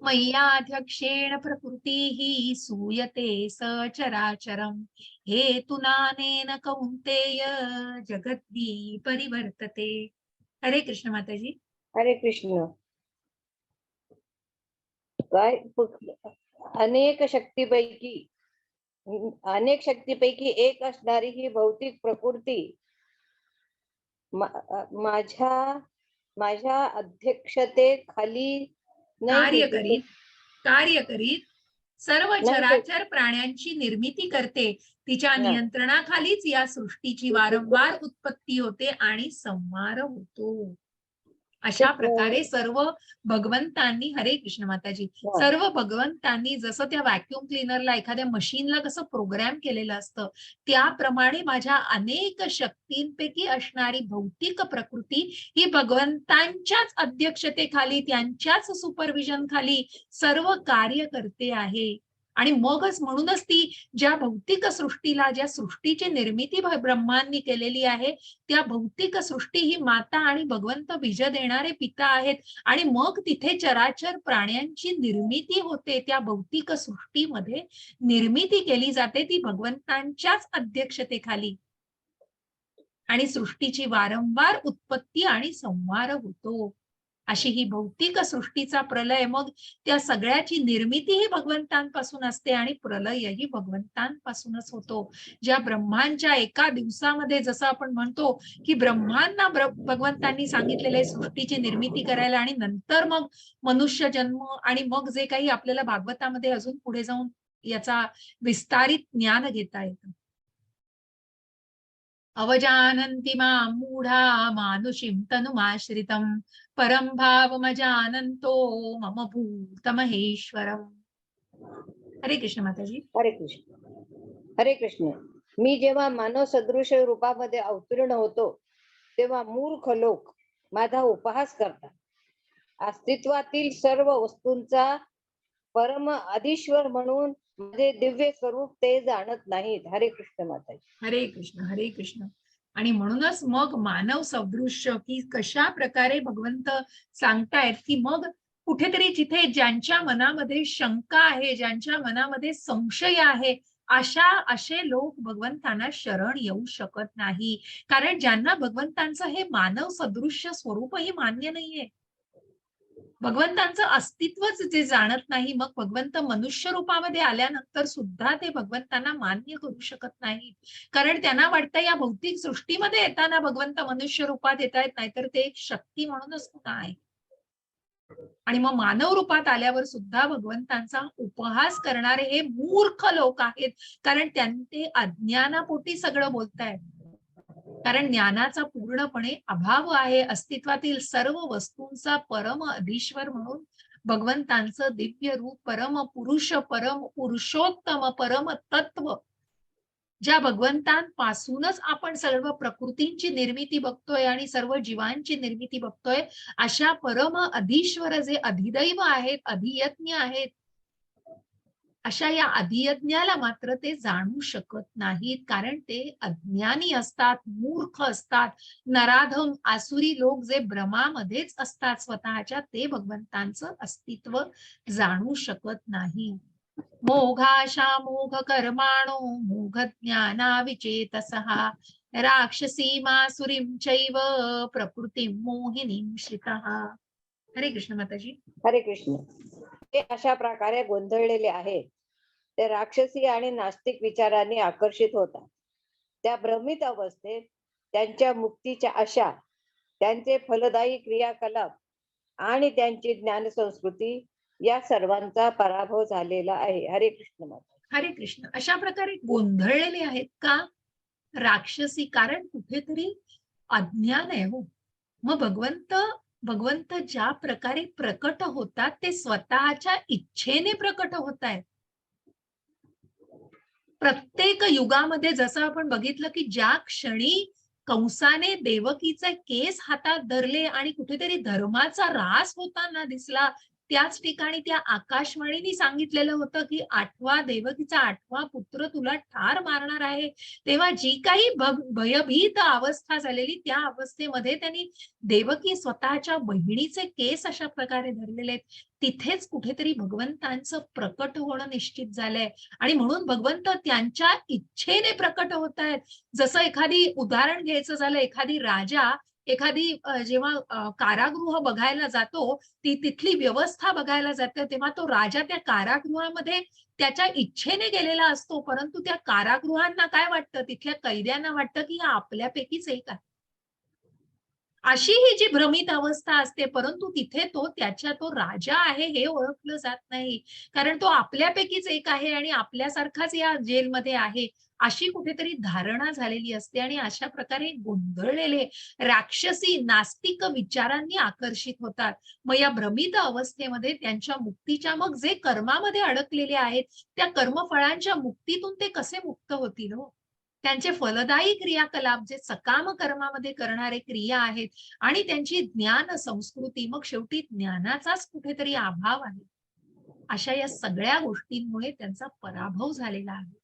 मय्याध्यक्षेण प्रकृतीः सूयते सचराचरम् हेतुनानेन कौन्तेय जगद्दी परिवर्तते. हरे कृष्ण माताजी. हरे कृष्ण. काय अनेक शक्तीपैकी एक असणारी ही भौतिक प्रकृती माझ्या अध्यक्षतेखाली कार्य करीत सर्व चराचर प्राण्यांची निर्मिती करते. तिच्या नियंत्रणाखालीच या सृष्टीची वारंवार उत्पत्ती होते आणि संहार होतो. अशा प्रकारे सर्व भगवंतांनी, हरे कृष्ण माताजी, सर्व भगवंतांनी जसं त्या व्हॅक्युम क्लीनरला एखाद्या मशीनला कसं प्रोग्राम केलेलं असतं, त्याप्रमाणे माझ्या अनेक शक्तींपैकी असणारी भौतिक प्रकृती ही भगवंतांच्याच अध्यक्षतेखाली, त्यांच्याच सुपरविजन खाली सर्व कार्य करते आहे. आणि मगच म्हणूनच ती ज्या भौतिक सृष्टीला, ज्या सृष्टीची निर्मिती ब्रह्मांनी केलेली आहे, त्या भौतिक सृष्टी ही माता आणि भगवंत बीज देणारे पिता आहेत. आणि मग तिथे चराचर प्राण्यांची निर्मिती होते. त्या भौतिक सृष्टीमध्ये निर्मिती केली जाते ती भगवंतांच्याच अध्यक्षतेखाली. आणि सृष्टीची वारंवार उत्पत्ती आणि संहार होतो. अशी ही भौतिक सृष्टीचा प्रलय, मग त्या सगळ्याची निर्मिती ही भगवंतांपासून असते आणि प्रलयही भगवंतांपासूनच होतो. ज्या ब्रह्मांच्या एका दिवसामध्ये, जसं आपण म्हणतो की ब्रह्मांना भगवंतांनी सांगितलेले सृष्टीची निर्मिती करायला आणि नंतर मग मनुष्य जन्म आणि मग जे काही आपल्याला भागवतामध्ये अजून पुढे जाऊन याचा विस्तारित ज्ञान घेता येतं. अवजानन्ति मां मूढा मानुषीं तनुमाश्रितं परं भावमजानन्तो मम भूतमहेश्वरम्. हरे कृष्ण माताजी. हरे कृष्ण. हरे कृष्ण. मी जेव्हा मानव सदृश रूपामध्ये अवतीर्ण होतो तेव्हा मूर्ख लोक माझा उपहास करतात. अस्तित्वातील सर्व वस्तूंचा परम अधीश्वर म्हणून माझे दिव्य स्वरूप ते जाणत नाहीत. हरे कृष्ण माताजी. हरे कृष्ण. हरे कृष्ण. आणि म्हणूनच मग मानव सदृश्य की कशा प्रकारे भगवंत सांगतायत की मग कुठेतरी जिथे ज्यांच्या मनामध्ये शंका आहे, ज्यांच्या मनामध्ये संशय आहे, असे लोक भगवंतांना शरण येऊ शकत नाही. कारण ज्यांना भगवंतांचं हे मानव सदृश्य स्वरूपही मान्य नाहीये, भगवंतांचं अस्तित्वच जे जाणत नाही, मग भगवंत मनुष्य रूपामध्ये आल्यानंतर सुद्धा ते भगवंतांना मान्य करू शकत नाही. कारण त्यांना वाटतं या भौतिक सृष्टीमध्ये येताना भगवंत मनुष्य रूपात येतायत, नाहीतर ते एक शक्ती म्हणूनच आहे. आणि मग मानव रूपात आल्यावर सुद्धा भगवंतांचा उपहास करणारे हे मूर्ख लोक आहेत. कारण ते अज्ञानापोटी सगळं बोलतायत. कारण ज्ञानाचा पूर्णपणे अभाव आहे. अस्तित्वातील सर्व वस्तूंचा परम अधीश्वर म्हणून भगवंतांचं दिव्य रूप, परम पुरुष, परम पुरुषोत्तम, परम तत्व, ज्या भगवंतांपासूनच आपण सर्व प्रकृतींची निर्मिती बघतोय आणि सर्व जीवांची निर्मिती बघतोय, अशा परम अधीश्वर जे अधिदैव आहेत, अधियज्ञ आहेत, अशा या अधियज्ञाला मात्र ते जाणू शकत नाहीत. कारण ते अज्ञानी असतात, मूर्ख असतात, नराधम आसुरी लोक जे भ्रमामध्येच असतात स्वतःच्या, ते भगवंतांचं अस्तित्व जाणू शकत नाही. मोघाशा मोघ कर्माणो मोघ ज्ञाना विचेतसः राक्षसी मासुरीं चैव प्रकृतीं मोहिनीं श्रितः. हरे कृष्ण माताजी. हरे कृष्ण. ते अशा प्रकारे गोंधळलेले आहेत. ते राक्षसी आणि नास्तिक विचारांनी आकर्षित होतात. त्या भ्रमित अवस्थेत त्यांच्या मुक्तीच्या आशा, त्यांचे फलदायी क्रियाकलाप आणि त्यांची ज्ञान संस्कृती या सर्वांचा पराभव झालेला आहे. हरे कृष्ण माता. हरे कृष्ण. अशा प्रकारे गोंधळलेले आहेत का राक्षसी? कारण कुठेतरी अज्ञान आहे हो. मग भगवंत ज्या प्रकारे प्रकट होतात ते स्वतःच्या इच्छेने प्रकट होत आहेत. प्रत्येक युगामध्ये जसं आपण बघितलं की ज्या क्षणी कंसाने देवकीचे केस हातात धरले आणि कुठेतरी धर्माचा ऱ्हास होताना दिसला, त्याच ठिकाणी त्या आकाशवाणीने सांगितलेलं होतं की देवकीचा 8वा पुत्र तुला ठार मारणार आहे. तेव्हा जी काही भयभीत अवस्था झालेली, त्या अवस्थेमध्ये त्यांनी देवकी स्वतःच्या बहिणीचे केस अशा प्रकारे धरलेले आहेत. तिथेच कुठेतरी भगवंतांचं प्रकट होणं निश्चित झालंय. आणि म्हणून भगवंत त्यांच्या इच्छेने प्रकट होत आहेत. जसं एखादी उदाहरण घ्यायचं झालं, एखादी जेव्हा कारागृह बघायला जातो, तिथली व्यवस्था बघायला जाते, तेव्हा तो राजा त्या कारागृहामध्ये त्याच्या इच्छेने गेलेला असतो. परंतु त्या कारागृहांना काय वाटतं, तिथल्या कैद्यांना वाटतं की हा आपल्यापैकीच एक आहे. अशी ही जी भ्रमित अवस्था असते. परंतु तिथे तो राजा आहे हे ओळखलं जात नाही. कारण तो आपल्यापैकीच एक आहे आणि आपल्यासारखाच या जेलमध्ये आहे, अशी कुठेतरी धारणा झालेली असते. आणि अशा प्रकारे गोंधळलेले राक्षसी नास्तिक विचारांनी आकर्षित होतात. मग या भ्रमित अवस्थेमध्ये त्यांच्या मुक्तीच्या, मग जे कर्मामध्ये अडकलेले आहेत, त्या कर्मफळांच्या मुक्तीतून ते कसे मुक्त होतील हो? त्यांचे फलदायी क्रियाकलाप जे सकाम कर्मामध्ये करणारे क्रिया आहेत आणि त्यांची ज्ञान संस्कृती, मग शेवटी ज्ञानाचाच कुठेतरी अभाव आहे. अशा या सगळ्या गोष्टींमुळे त्यांचा पराभव झालेला आहे.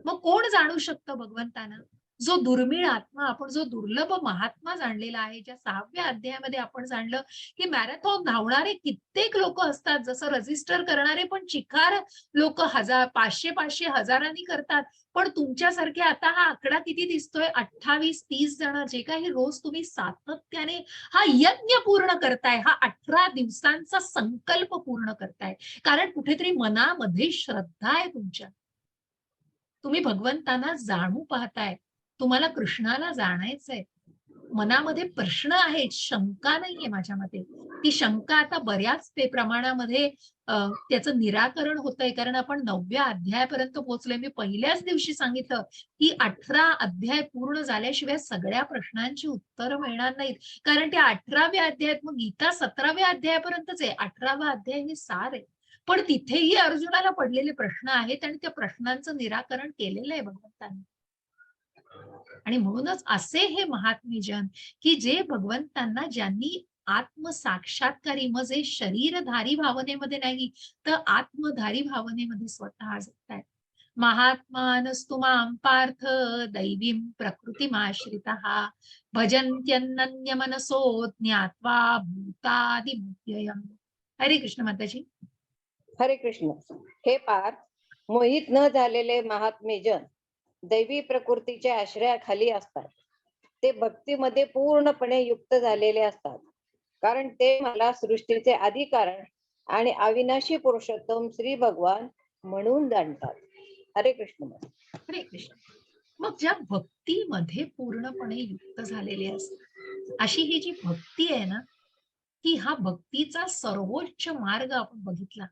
मग कोण जाणू शकतं भगवंतांना? जो दुर्मिळ आत्मा, आपण जो दुर्लभ महात्मा जाणलेला आहे, ज्या 6व्या अध्यायामध्ये आपण जाणलं, की मॅरेथॉन धावणारे कित्येक लोक असतात, जसं रजिस्टर करणारे पण चिकार लोक 1000, 500 हजारांनी करतात. पण तुमच्यासारखे आता हा आकडा किती दिसतोय, 28-30 जण, जे काही रोज तुम्ही सातत्याने हा यज्ञ पूर्ण करताय, हा 18 दिवसांचा संकल्प पूर्ण करताय. कारण कुठेतरी मनामध्ये श्रद्धा आहे तुमच्या. तुम्ही भगवंतांना जाणू पाहताय. तुम्हाला कृष्णाला जाणायचंय. मनामध्ये प्रश्न आहेत, शंका नाहीये माझ्या मते. ती शंका आता बऱ्याच प्रमाणामध्ये त्याचं निराकरण होतंय. कारण आपण 9व्या अध्यायापर्यंत पोहोचलोय. मी पहिल्याच दिवशी सांगितलं, की 18 अध्याय पूर्ण झाल्याशिवाय सगळ्या प्रश्नांची उत्तरं मिळणार नाहीत. कारण त्या 18व्या अध्यायात मग गीता 17व्या अध्यायापर्यंतच आहे. 18वा अध्याय हे सार आहे. पण तिथेही अर्जुनाला पडलेले प्रश्न आहेत आणि त्या प्रश्नांचं निराकरण केलेलं आहे भगवंतांनी. आणि म्हणूनच असे हे महात्मेजन, की जे भगवंतांना ज्यांनी आत्मसाक्षात्कारी, मग जे शरीरधारी भावनेमध्ये नाही, तर आत्मधारी भावनेमध्ये स्वतः जगतायत. महात्मानस्तु मां पार्थ दैवीं प्रकृतिमाश्रितः भजन्त्यनन्यमनसो ज्ञात्वा भूतादिमुच्ययम्. हरे कृष्ण माताजी. हरे कृष्ण. हे पार्थ, मोहित न झालेले महात्मेजन दैवी प्रकृतीच्या आश्रयाखाली असतात. ते भक्तीमध्ये पूर्णपणे युक्त झालेले असतात, कारण ते मला सृष्टीचे आदी कारण आणि अविनाशी पुरुषोत्तम श्री भगवान म्हणून जाणतात. हरे कृष्ण. हरे कृष्ण. मग ज्या भक्तीमध्ये पूर्णपणे युक्त झालेले असतात, अशी ही जी भक्ती आहे ना, की हा भक्तीचा सर्वोच्च मार्ग आपण बघितला.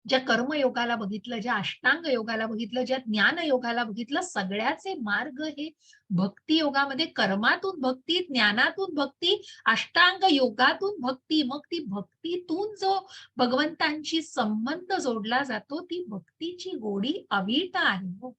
ज्या कर्मयोगाला बघितलं, ज्या अष्टांग योगाला बघितलं, ज्या ज्ञान योगाला बघितलं, सगळ्याचे मार्ग हे भक्ती योगामध्ये कर्मातून भक्ती, ज्ञानातून भक्ती, अष्टांग योगातून भक्ती. मग ती भक्तीतून जो भगवंतांशी संबंध जोडला जातो, ती भक्तीची गोडी अवीट आहे हो.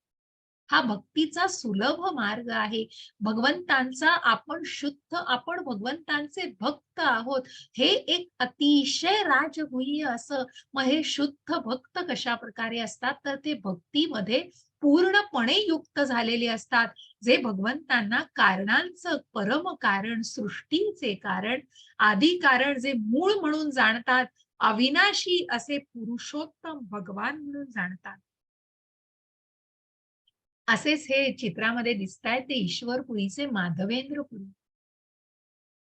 हा भक्तीचा सुलभ मार्ग आहे. भगवंतांचा आपण शुद्ध, आपण भगवंतांचे भक्त आहोत. हे एक अतिशय राजगुह्य असं. मग हे शुद्ध भक्त कशा प्रकारे असतात, तर ते भक्तीमध्ये पूर्णपणे युक्त झालेले असतात. जे भगवंतांना कारणांचं परम कारण, सृष्टीचे कारण, आदी कारण, जे मूळ म्हणून जाणतात, अविनाशी असे पुरुषोत्तम भगवान म्हणून जाणतात. असेच हे चित्रामध्ये दिसतायत ते ईश्वरपुरीचे माधवेंद्रपुरी.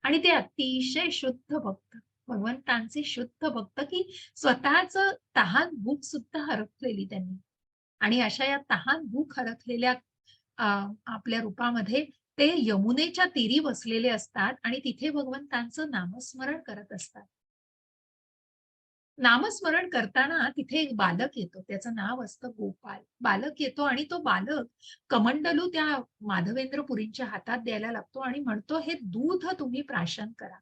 आणि ते अतिशय शुद्ध भक्त, भगवंतांचे शुद्ध भक्त, की स्वतःच तहान भूक सुद्धा हरपलेली त्यांनी. आणि अशा या तहान भूक हरपलेल्या आपल्या रूपामध्ये ते यमुनेच्या तीरी बसलेले असतात आणि तिथे भगवंतांचं नामस्मरण करत असतात. नामस्मरण करताना तिथे एक बालक येतो, त्याचं नाव असतं गोपाल. बालक येतो आणि तो बालक कमंडलू त्या माधवेंद्रपुरींच्या हातात द्यायला लागतो आणि म्हणतो, हे दूध तुम्ही प्राशन करा.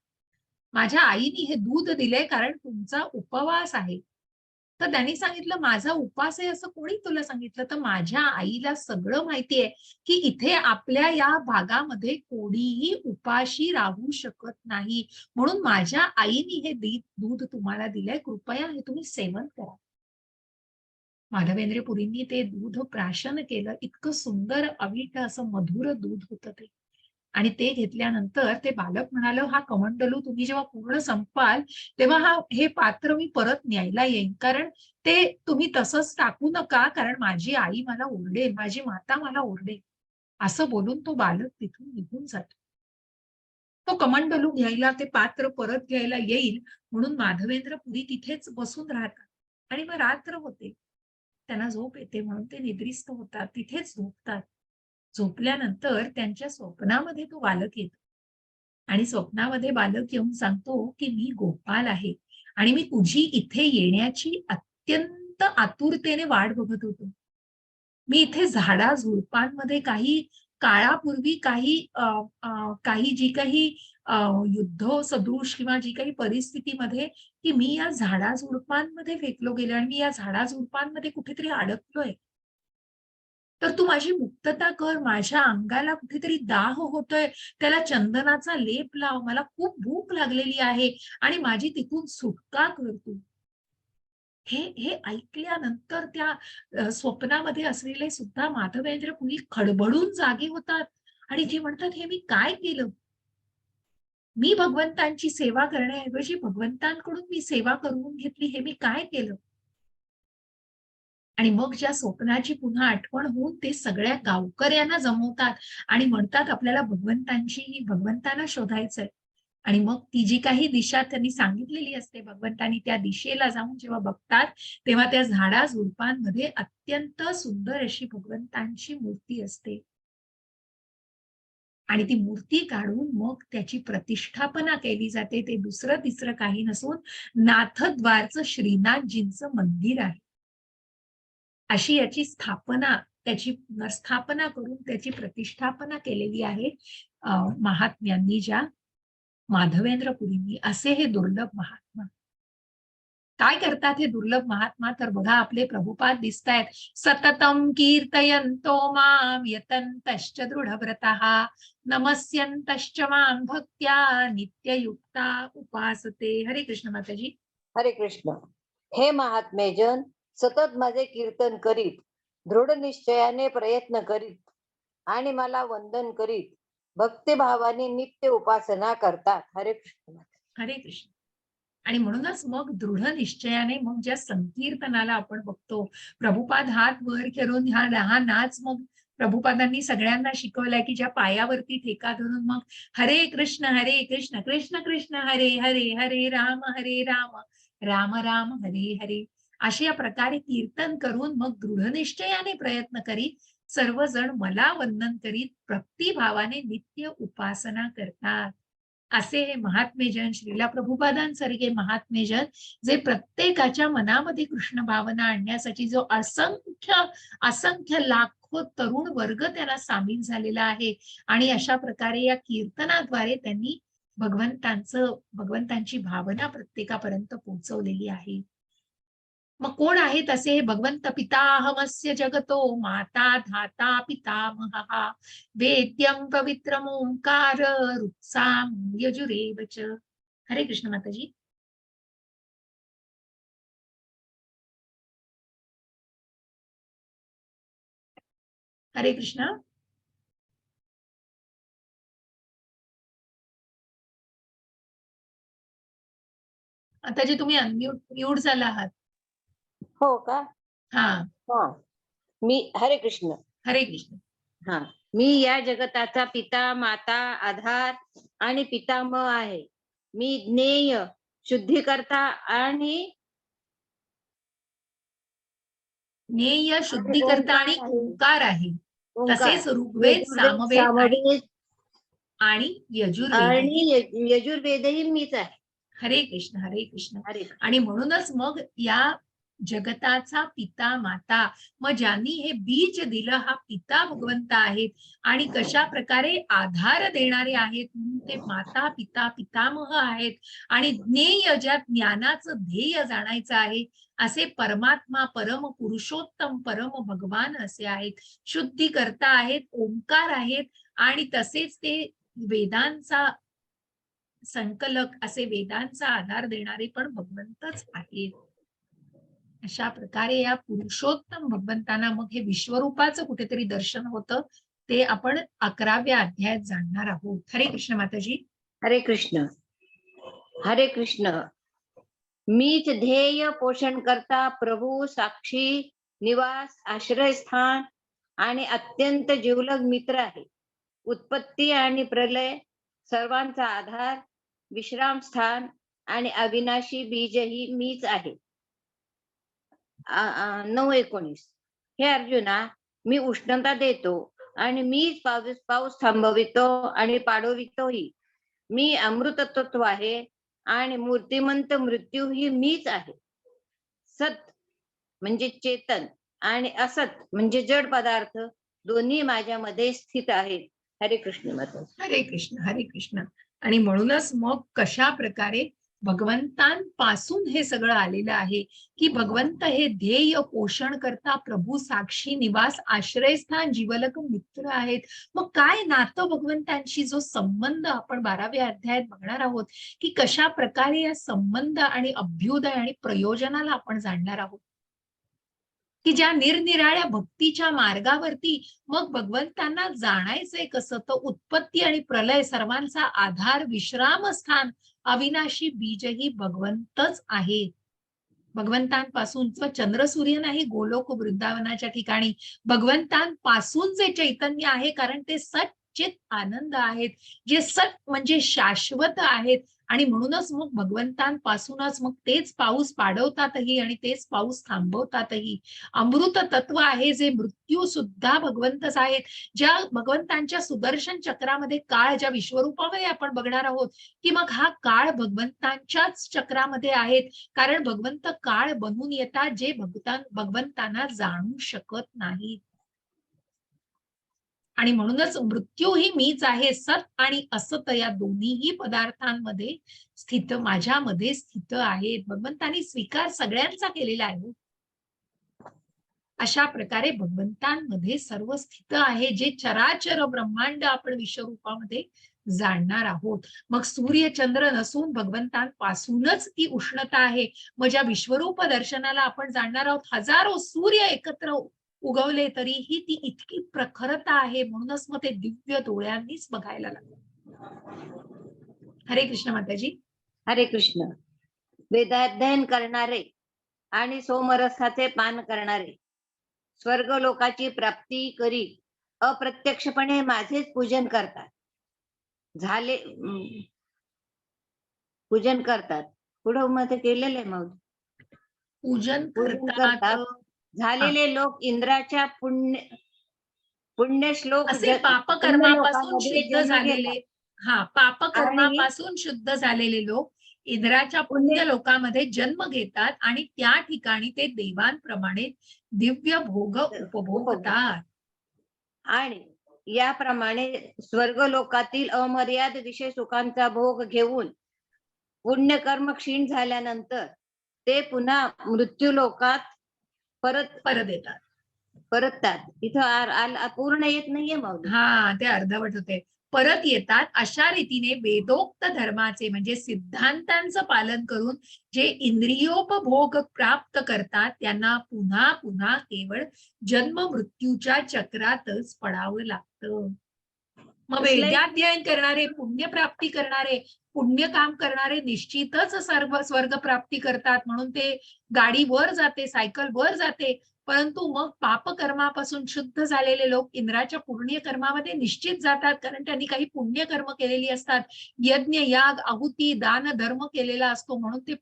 माझ्या आईने हे दूध दिलंय कारण तुमचा उपवास आहे. तर त्यांनी सांगितलं, माझा उपास आहे असं कोणी तुला सांगितलं? तर माझ्या आईला सगळं माहितीये, की इथे आपल्या या भागामध्ये कोणीही उपाशी राहू शकत नाही. म्हणून माझ्या आईने हे दूध तुम्हाला दिलंय. कृपया हे तुम्ही सेवन करा. माधवेंद्रपुरींनी ते दूध प्राशन केलं. इतकं सुंदर अवीट असं मधुर दूध होतं ते. आणि ते घेतल्यानंतर ते बालक म्हणालं, हा कमंडलू तुम्ही जेव्हा पूर्ण संपाल, तेव्हा हे पात्र मी परत न्यायला येईन. कारण ते तुम्ही तसंच टाकू नका, कारण माझी आई मला ओरडेल, माझी माता मला ओरडेल. असं बोलून तो बालक तिथून निघून जातो. तो कमंडलू घ्यायला, ते पात्र परत घ्यायला येईल म्हणून माधवेंद्रपुरी तिथेच बसून राहतात. आणि मग रात्र होते. त्यांना झोप येते म्हणून ते निद्रिस्त होतात. तिथेच झोपतात. झोपल्यानंतर त्यांच्या स्वप्नामध्ये तो बालक येतो. आणि स्वप्नामध्ये बालक येऊन सांगतो, की मी गोपाल आहे आणि मी तुझी इथे येण्याची अत्यंत आतुरतेने वाट बघत होतो. मी इथे झाडा-झुडपांमध्ये काही काळापूर्वी काही जी काही युद्ध सदृश किंवा जी काही परिस्थितीमध्ये, की मी या झाडा-झुडपांमध्ये फेकलो गेलो आणि मी या झाडा-झुडपांमध्ये कुठेतरी अडकलोय. तर तू माझी मुक्तता कर. माझ्या अंगाला कुठेतरी दाह होतोय. त्याला चंदनाचा लेप लाव. मला खूप भूक लागलेली आहे आणि माझी तिथून सुटका कर तू. हे हे ऐकल्यानंतर त्या स्वप्नामध्ये असलेले सुद्धा माधवेंद्र पुरी खडबडून जागे होतात आणि ते म्हणतात, हे मी काय केलं? मी भगवंतांची सेवा करण्याऐवजी भगवंतांकडून मी सेवा करून घेतली, हे मी काय केलं? आणि मग ज्या स्वप्नाची पुन्हा आठवण होऊन ते सगळ्या गावकऱ्यांना जमवतात आणि म्हणतात, आपल्याला भगवंतांना शोधायचंय. आणि मग ती जी काही दिशा त्यांनी सांगितलेली असते भगवंतांनी, त्या दिशेला जाऊन जेव्हा बघतात, तेव्हा त्या झाडा-झुडपांमध्ये अत्यंत सुंदर अशी भगवंतांची मूर्ती असते. आणि ती मूर्ती काढून मग त्याची प्रतिष्ठापना केली जाते. ते दुसरं-तिसरं काही नसून नाथद्वारचं श्रीनाथजींचं मंदिर आहे. अशी याची स्थापना, त्याची पुनर्स्थापना करून त्याची प्रतिष्ठापना केलेली आहे महात्म्यांनी, ज्या माधवेंद्रपुरींनी. असे हे दुर्लभ महात्मा. काय करतात हे दुर्लभ महात्मा? तर बघा, आपले प्रभुपाद दिसतायत. सततम कीर्तयन्तो माम यतन्तश्च दृढव्रतः नमस्यन्तश्च मां भक्त्या नित्ययुक्ता उपासते. हरे कृष्ण माताजी. हरे कृष्ण. हे महात्मेजन, सतत माझे कीर्तन करीत, दृढ निश्चयाने प्रयत्न करीत आणि मला वंदन करीत भक्तिभावाने नित्य उपासना करतात. हरे कृष्ण. हरे कृष्ण. आणि म्हणूनच मग दृढ निश्चयाने मग ज्या संकीर्तनाला आपण बघतो, प्रभुपाद हात वर करून हा नाच मग प्रभुपादांनी सगळ्यांना शिकवलाय, की ज्या पायावरती ठेका धरून मग हरे कृष्ण कृष्ण कृष्ण हरे हरे, हरे राम राम राम हरे हरे, अशा प्रकारे कीर्तन करून मग दृढ निश्चयाने प्रयत्न करीत सर्वजण मला वंदन करीत भक्तिभावाने नित्य उपासना करतात. असे हे महात्मेजन, श्रीला प्रभुपादांसारखे महात्मेजन, जे प्रत्येकाच्या मनामध्ये कृष्ण भावना आणण्यासाठी जो असंख्य असंख्य लाखो तरुण वर्ग त्याला सामील झालेला आहे. आणि अशा प्रकारे या कीर्तनाद्वारे त्यांनी भगवंतांची भावना प्रत्येकापर्यंत पोहोचवलेली आहे. मग कोण आहेत असे? भगवंत पिताहमस्य जगतो माता धाता पितामहः वेद्यं पवित्रम ओंकार रुत्साम यजुरेव च. हरे कृष्ण माताजी. हरे कृष्ण. माताजी, तुम्ही म्यूट झाला आहात. हो का? हा. हा. मी हरे कृष्ण. हरे कृष्ण. हा. मी या जगताचा पिता, माता, आधार आणि पितामह आहे. मी ज्ञेय, शुद्धीकर्ता आणि ज्ञेय, शुद्धीकर्ता आणि ओंकार आहे. ओंकार. तसेच ऋग्वेद, सामवेद आणि यजुर्वेद आणि यजुर्वेदही मीच आहे. हरे कृष्ण. हरे कृष्ण. हरे. आणि म्हणूनच मग या जगताचा पिता माता, मग ज्यांनी हे बीज दिलं, हा पिता भगवंत आहेत. आणि कशा प्रकारे आधार देणारे आहेत म्हणून ते माता पिता पितामह आहेत. आणि ज्ञेय, ज्या ज्ञानाचं ध्येय जाणायचं आहे, असे परमात्मा, परम पुरुषोत्तम, परम भगवान असे आहेत. शुद्धीकर्ता आहेत, ओंकार आहेत. आणि तसेच ते वेदांचा संकलक, असे वेदांचा आधार देणारे पण भगवंतच आहेत. अशा प्रकारे या पुरुषोत्तम भगवंतांना मग हे विश्वरूपाचं कुठेतरी दर्शन होतं. ते आपण 11व्या अध्यायात जाणणार आहोत. हरे कृष्ण माताजी. हरे कृष्ण. हरे कृष्ण. मीच ध्येय, पोषण करता, प्रभू, साक्षी, निवास, आश्रयस्थान आणि अत्यंत जिवलग मित्र आहे. उत्पत्ती आणि प्रलय, सर्वांचा आधार, विश्राम स्थान आणि अविनाशी बीजही मीच आहे. 9:19. हे अर्जुना, मी उष्णता देतो आणि मीच पाऊस थांबवितो आणि पाडवितोही. मी अमृतत्व आहे आणि मूर्तिमंत मृत्यू ही मीच आहे. सत म्हणजे चेतन आणि असत म्हणजे जड पदार्थ दोन्ही माझ्यामध्ये स्थित आहेत. हरे कृष्ण माता. हरे कृष्ण. हरे कृष्ण. आणि म्हणूनच मग कशा प्रकारे भगवंतांपासून हे सगळं आलेलं आहे, की भगवंत हे ध्येय पोषण करता प्रभू साक्षी निवास आश्रयस्थान जीवलक मित्र आहेत. मग काय नातं भगवंतांशी, जो संबंध आपण 12व्या अध्यायात बघणार आहोत, की कशा प्रकारे या संबंध आणि अभ्युदय आणि प्रयोजनाला आपण जाणणार आहोत, की ज्या निरनिराळ्या भक्तीच्या मार्गावरती मग भगवंतांना जाणायचंय कसं, तर उत्पत्ती आणि प्रलय सर्वांचा आधार विश्रामस्थान अविनाशी बीजही भगवंतच आहे. भगवंतांपासूनच चंद्र सूर्य नाही गोलोक वृंदावनाच्या ठिकाणी, भगवंतांपासून जे चैतन्य आहे, कारण ते सच्चित आनंद आहेत, जे सत म्हणजे शाश्वत आहेत. आणि म्हणूनच मग भगवंतांपासूनच मग तेच पाऊस पाडवतातही आणि तेच पाऊस थांबवतातही. अमृत तत्व आहे, जे मृत्यू सुद्धा भगवंतच आहेत. ज्या भगवंतांच्या सुदर्शन चक्रामध्ये काळ, ज्या विश्वरूपामध्ये आपण बघणार आहोत, की मग हा काळ भगवंतांच्याच चक्रामध्ये आहेत. कारण भगवंत काळ बनून येतात, जे भगवंतांना जाणू शकत नाहीत. आणि म्हणूनच मृत्यू ही मीच आहे, सत आणि असत या दोन्हीही पदार्थांमध्ये स्थित, माझ्यामध्ये स्थित आहेत. भगवंतांनी स्वीकार सगळ्यांचा केलेला आहे. अशा प्रकारे भगवंतांमध्ये सर्व स्थित आहे, जे चराचर ब्रह्मांड आपण विश्वरूपामध्ये जाणणार आहोत. मग सूर्य चंद्र नसून भगवंतांपासूनच ती उष्णता आहे. मग ज्या विश्वरूप दर्शनाला आपण जाणणार आहोत, हजारो सूर्य एकत्र उगवले तरीही ती इतकी प्रखरता आहे. म्हणूनच मग ते दिव्य डोळ्यांनीच बघायला लागतं. हरे कृष्ण माताजी. हरे कृष्ण. वेदाध्ययन करणारे आणि सोमरसाचे पान करणारे स्वर्ग लोकाची प्राप्ती करी अप्रत्यक्षपणे माझेच पूजन करतात. झाले पूजन करतात. पुढं मध्ये केलेलं आहे मग पूजन पूजन करतात. करतात. झालेले लोक इंद्राच्या पुण्य श्लोक असे पुण्य पापकर्मापासून लोकांमध्ये शुद्ध जन्म झालेले, घेतात. आणि पापकर्मापासून शुद्ध झालेले लोक इंद्राच्या पुण्य पुण्य लोकांमध्ये जन्म घेतात आणि त्या ठिकाणी ते देवांप्रमाणे दिव्य भोग उपभोगतात. आणि याप्रमाणे स्वर्ग लोकातील अमर्याद विषय सुखांचा भोग घेऊन पुण्यकर्म क्षीण झाल्यानंतर ते पुन्हा मृत्यू लोकात परत येतात. परततात. इथं पूर्ण येत नाहीये माऊली. ते अर्धवट होते. परत येतात. अशा रीतीने वेदोक्त धर्माचे म्हणजे सिद्धांतांचं पालन करून जे इंद्रियोपभोग प्राप्त करतात, त्यांना पुन्हा पुन्हा केवळ जन्म मृत्यूच्या चक्रातच पडावं लागतं. मग वेदाध्ययन करणारे, पुण्यप्राप्ती करणारे, पुण्य काम करणारे निश्चितच स्वर्ग प्राप्ती करतात. म्हणून ते गाडी वर जाते, सायकल वर जाते. परंतु मग पापकर्मापासून शुद्ध झालेले लोक इंद्राच्या पुण्यकर्मामध्ये निश्चित जातात, कारण त्यांनी काही पुण्यकर्म केलेली असतात. यज्ञ, याग, आहुती, दान, धर्म केलेला असतो. म्हणून ते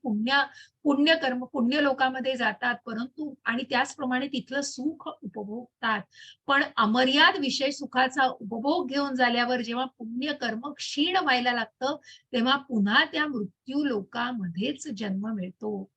पुण्यकर्म पुण्य लोकांमध्ये जातात. परंतु आणि त्याचप्रमाणे तिथलं सुख उपभोगतात. पण अमर्याद विषय सुखाचा उपभोग घेऊन झाल्यावर जेव्हा पुण्यकर्म क्षीण व्हायला लागतं, तेव्हा पुन्हा त्या मृत्यू लोकांमध्येच जन्म मिळतो.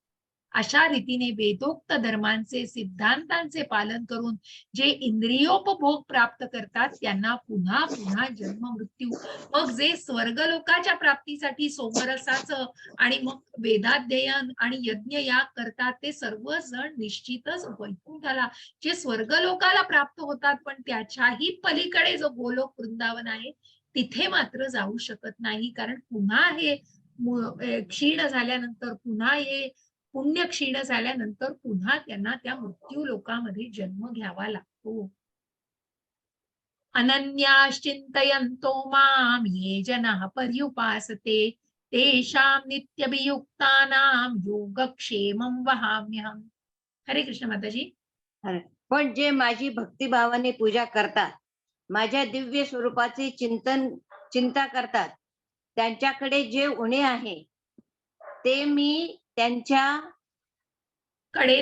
अशा रीतीने वेदोक्त धर्मांचे, सिद्धांतांचे पालन करून जे इंद्रियोपभोग प्राप्त करतात, त्यांना पुन्हा पुन्हा जन्म मृत्यू. मग जे स्वर्ग लोकाच्या प्राप्तीसाठी सोमरसाचं आणि मग वेदाध्ययन आणि यज्ञ याग करतात, ते सर्वजण निश्चितच वैकुंठाला, जे स्वर्ग लोकाला प्राप्त होतात, पण त्याच्याही पलीकडे जो गोलोक वृंदावन आहे, तिथे मात्र जाऊ शकत नाही. कारण पुन्हा हे क्षीण झाल्यानंतर, पुन्हा हे पुण्य क्षीण झाल्यानंतर पुन्हा त्यांना त्या मृत्यू लोकांमध्ये जन्म घ्यावा लागतो. अनन्याश्चिंतयन्तो माम ये जनाः पर्युपासते तेषां नित्यभियुक्तानां योगक्षेमं वहाम्यहम्. हरे कृष्ण माताजी. पण जे माझी भक्तिभावाने पूजा करतात, माझ्या दिव्य स्वरूपाचे चिंता करतात, त्यांच्याकडे जे उणे आहे ते मी त्यांच्याकडे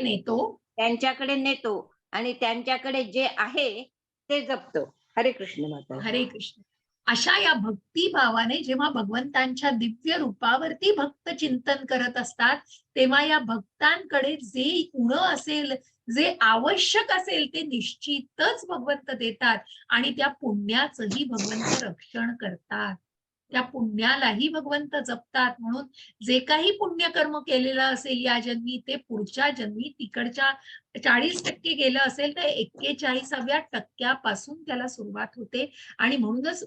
नेतो आणि त्यांच्याकडे जे आहे ते जपतो. हरे कृष्ण माता. हरे कृष्ण. अशा या भक्तिभावाने जेव्हा भगवंतांच्या दिव्य रूपावरती भक्त चिंतन करत असतात, तेव्हा या भक्तांकडे जे उण असेल, जे आवश्यक असेल, ते निश्चितच भगवंत देतात आणि त्या पुण्याचंही भगवंत रक्षण करतात. त्या पुण्यालाही भगवंत जपतात. म्हणून जे काही पुण्यकर्म केलेलं असेल या जन्मी, ते पुढच्या जन्मी तिकडच्या 40% गेलं असेल तर 41व्या टक्क्यापासून त्याला सुरुवात होते. आणि म्हणूनच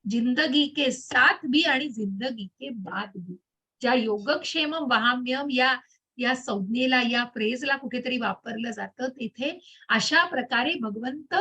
जिंदगी के साथ भी आणि जिंदगी के बाद भी, ज्या योगक्षेम वहाम्यम या संज्ञेला, या फ्रेजला कुठेतरी वापरलं जातं, तिथे अशा प्रकारे भगवंत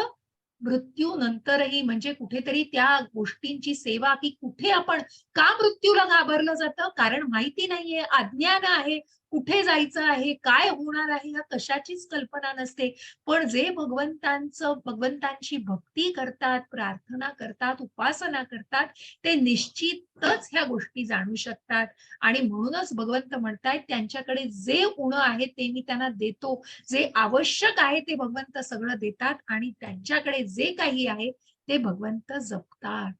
मृत्यूनंतरही म्हणजे कुठेतरी त्या गोष्टींची सेवा, की कुठे आपण का मृत्यूला घाबरलं जातं? कारण माहिती नाहीये, अज्ञान आहे, कुठे जायचं आहे, काय होणार आहे, या कशाचीच कल्पना नसते. पण जे भगवंतांची भक्ती करतात, प्रार्थना करतात, उपासना करतात, ते निश्चितच ह्या गोष्टी जाणू शकतात. आणि म्हणूनच भगवंत म्हणतायत, त्यांच्याकडे जे उणं आहे ते मी त्यांना देतो. जे आवश्यक आहे ते भगवंत सगळं देतात आणि त्यांच्याकडे जे काही आहे ते भगवंत जपतात.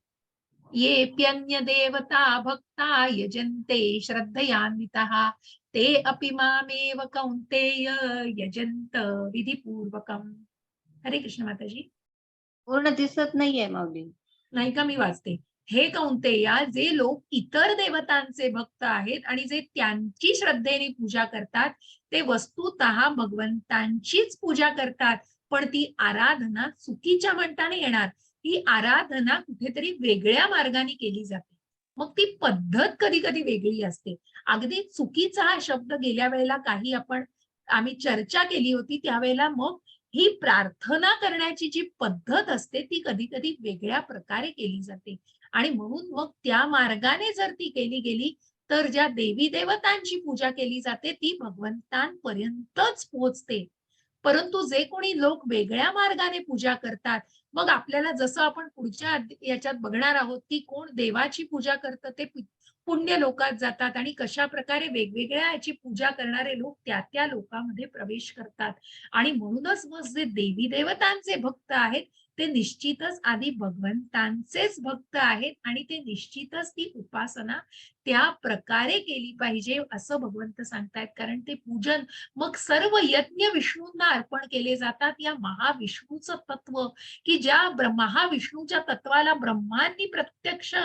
येऽप्यन्य देवता भक्ता यजन्ते श्रद्धयान्वितः ते अपि मामेव कौन्तेय यजन्त विधिपूर्वकम्. हरे कृष्ण माताजी. पूर्ण दिसत नाहीये माऊली. नाही का, मी वाचते. हे कौंतेया, जे लोक इतर देवतांचे भक्त आहेत आणि जे त्यांची श्रद्धेने पूजा करतात, ते वस्तुतः भगवंतांचीच पूजा करतात. पण ती आराधना चुकीच्या म्हणताने येणार. ही आराधना कुठेतरी वेगळ्या मार्गाने केली जाते. मग ती पद्धत कधी कधी वेगळी असते. अगदी चुकीचा हा शब्द गेल्या वेळेला आम्ही चर्चा केली होती, त्यावेळेला मग ही प्रार्थना करण्याची जी पद्धत असते ती कधी कधी वेगळ्या प्रकारे केली जाते. आणि म्हणून मग त्या मार्गाने जर ती केली गेली तर ज्या देवी देवतांची पूजा केली जाते ती भगवंतांपर्यंतच पोहोचते. परंतु जे कोणी लोक वेगळ्या मार्गाने पूजा करतात, मग आपल्याला जसं आपण पुढच्या याच्यात बघणार आहोत की कोण देवाची पूजा करतं ते पुण्य लोकात जातात आणि कशा प्रकारे वेगवेगळ्या याची पूजा करणारे लोक त्या लोकांमध्ये प्रवेश करतात. आणि म्हणूनच मग जे देवी देवतांचे भक्त आहेत ते निश्चितच आधी भगवंतांचेच भक्त आहेत आणि ते निश्चितच ती उपासना त्या प्रकारे केली पाहिजे असं भगवंत सांगतायत. कारण ते पूजन मग सर्व यज्ञ विष्णूंना अर्पण केले जातात. या महाविष्णूचं तत्व, की ज्या महाविष्णूच्या तत्वाला ब्रह्मांनी प्रत्यक्ष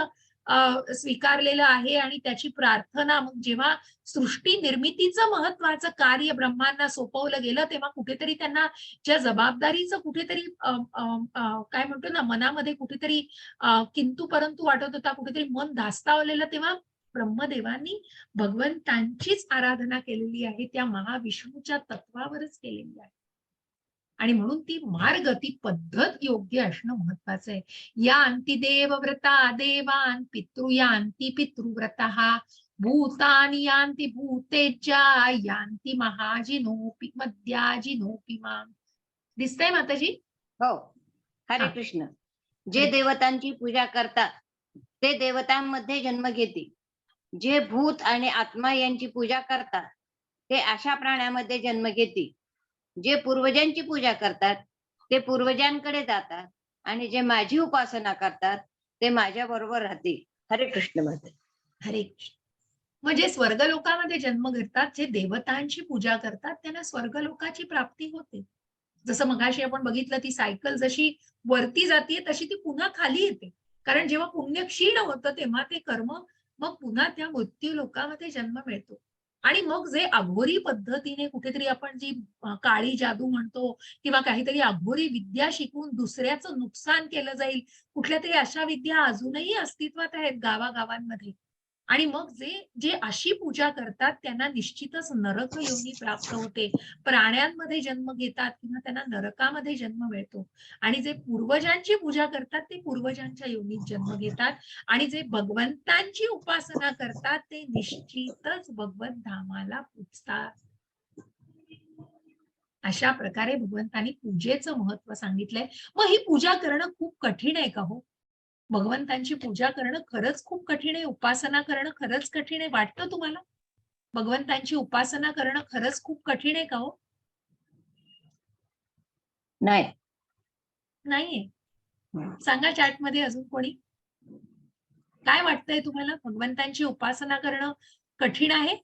स्वीकारलेलं आहे आणि त्याची प्रार्थना मग जेव्हा सृष्टी निर्मितीचं महत्वाचं कार्य ब्रह्मांना सोपवलं गेलं, तेव्हा कुठेतरी त्यांना ज्या जबाबदारीचं कुठेतरी काय म्हणतो ना, मनामध्ये कुठेतरी किंतु परंतु वाटत होता, कुठेतरी मन धास्तावलेलं, तेव्हा ब्रह्मदेवांनी भगवंतांचीच आराधना केलेली आहे, त्या महाविष्णूच्या तत्वावरच केलेली आहे. आणि म्हणून ती मार्ग, ती पद्धत योग्य असणं महत्वाचं आहे. यान्ति देवव्रता देवान् पितृयान्ति पितृव्रतः भूतानि यान्ति भूतेज्या यान्ति महाजिनोपि मद्याजिनोपि माम्. दिसतंय माताजी? हो. हरे हा. कृष्ण. जे हरे. देवतांची पूजा करतात ते देवतांमध्ये जन्म घेतील. जे भूत आणि आत्मा यांची पूजा करतात ते अशा प्राण्यामध्ये जन्म घेतील. जे पूर्वजांची पूजा करतात ते पूर्वजांकडे जातात आणि जे माझी उपासना करतात ते माझ्या बरोबर राहतील. हरे कृष्ण माता. हरे कृष्ण. म्हणजे स्वर्गलोकामध्ये जन्म घेतात, जे देवतांची पूजा करतात त्यांना स्वर्गलोकाची प्राप्ती होते. जसं मगाशी आपण बघितलं, ती सायकल जशी वरती जाते तशी ती पुन्हा खाली येते. कारण जेव्हा पुण्य क्षीण होतं तेव्हा ते कर्म मग पुन्हा त्या मृत्यू लोकामध्ये जन्म मिळतो. आणि मग जे अघोरी पद्धतीने कुठेतरी आपण जी काळी जादू म्हणतो किंवा काहीतरी अघोरी विद्या शिकून दुसऱ्याचं नुकसान केलं जाईल, कुठल्या तरी अशा विद्या अजूनही अस्तित्वात आहेत गावागावांमध्ये. आणि मग जे जे अशी पूजा करतात त्यांना निश्चितच नरक योनी प्राप्त होते. प्राण्यांमध्ये जन्म घेतात किंवा त्यांना नरकामध्ये जन्म मिळतो. आणि जे पूर्वजांची पूजा करतात ते पूर्वजांच्या योनीत जन्म घेतात. आणि जे भगवंतांची उपासना करतात ते निश्चितच भगवत धामाला पोचतात. अशा प्रकारे भगवंतांनी पूजेचं महत्व सांगितलंय. मग ही पूजा करणं खूप कठीण आहे का हो? भगवंतांची पूजा करणं खरंच खूप कठीण आहे. उपासना करणं खरंच कठीण आहे, वाटतं तुम्हाला? भगवंतांची उपासना करणं खरंच खूप कठीण आहे का हो? नाही. नाहीये. सांगा चॅटमध्ये अजून कोणी. काय वाटतंय तुम्हाला, भगवंतांची उपासना करणं कठीण आहे?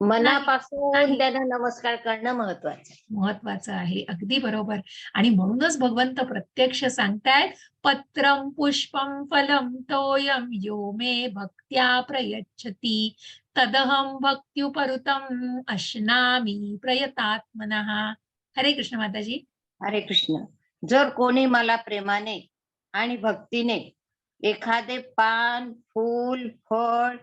मनापासून नाही. त्यांना नमस्कार करणं महत्वाचं आहे. महत्वाचं आहे. अगदी बरोबर. आणि म्हणूनच भगवंत प्रत्यक्ष सांगतायत, "पत्रं पुष्पं फलं तोयं यो मे भक्त्या प्रयच्छति तदहं भक्त्युपहृतम् अश्नामि प्रयतात्मनः." हरे कृष्ण माताजी. हरे कृष्ण. जर कोणी मला प्रेमाने आणि भक्तीने एखादे पान, फूल, फळ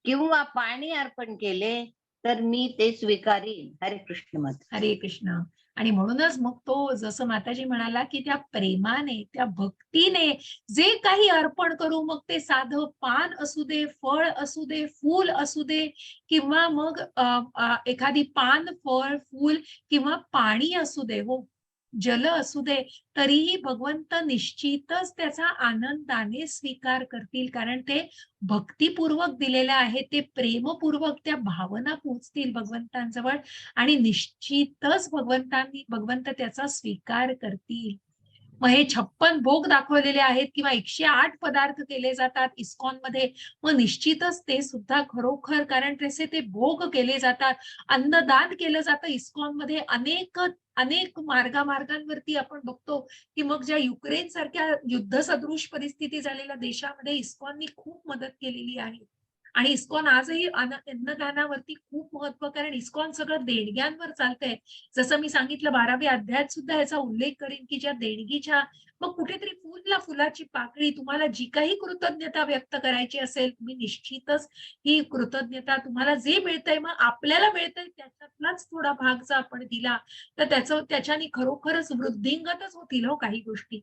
किंवा पाणी अर्पण केले, तर मी ते स्वीकारीन. हरे कृष्ण माता. हरे कृष्ण. आणि म्हणूनच मग तो जसं माताजी म्हणाला, की त्या प्रेमाने, त्या भक्तीने जे काही अर्पण करू, मग ते साधं पान असू दे, फळ असू दे, फूल असू दे किंवा मग एखादी पान, फळ, फूल किंवा पाणी असू दे, हो, जल असू दे, तरीही भगवंत निश्चितच त्याचा आनंदाने स्वीकार करतील. कारण ते भक्तिपूर्वक दिलेलं आहे. ते प्रेमपूर्वक त्या भावना पोहोचतील भगवंतांजवळ आणि निश्चितच भगवंत त्याचा स्वीकार करतील. मग हे 56 भोग दाखवलेले आहेत किंवा 108 पदार्थ केले जातात इस्कॉनमध्ये. मग निश्चितच ते सुद्धा खरोखर, कारण तसे ते भोग केले जातात. अन्नदान केलं जातं इस्कॉनमध्ये. अनेक मार्गांवरती आपण बघतो, की मग ज्या युक्रेन सारख्या युद्धसदृश परिस्थिती झालेल्या देशामध्ये इस्कॉननी खूप मदत केलेली आहे. आणि इस्कॉन आजही अन्नदानावरती खूप महत्व, कारण इस्कॉन सगळं देणग्यांवर चालतंय. जसं मी सांगितलं 12व्या अध्यायात सुद्धा याचा उल्लेख करीन, की ज्या देणगीच्या मग कुठेतरी फुलाची पाकळी, तुम्हाला जी काही कृतज्ञता व्यक्त करायची असेल, तुम्ही निश्चितच ही कृतज्ञता, तुम्हाला जे मिळतंय, मग आपल्याला मिळतंय त्याच्यातलाच थोडा भाग जर आपण दिला, तर त्याच्याने खरोखरच वृद्धिंगतच होतील हो काही गोष्टी.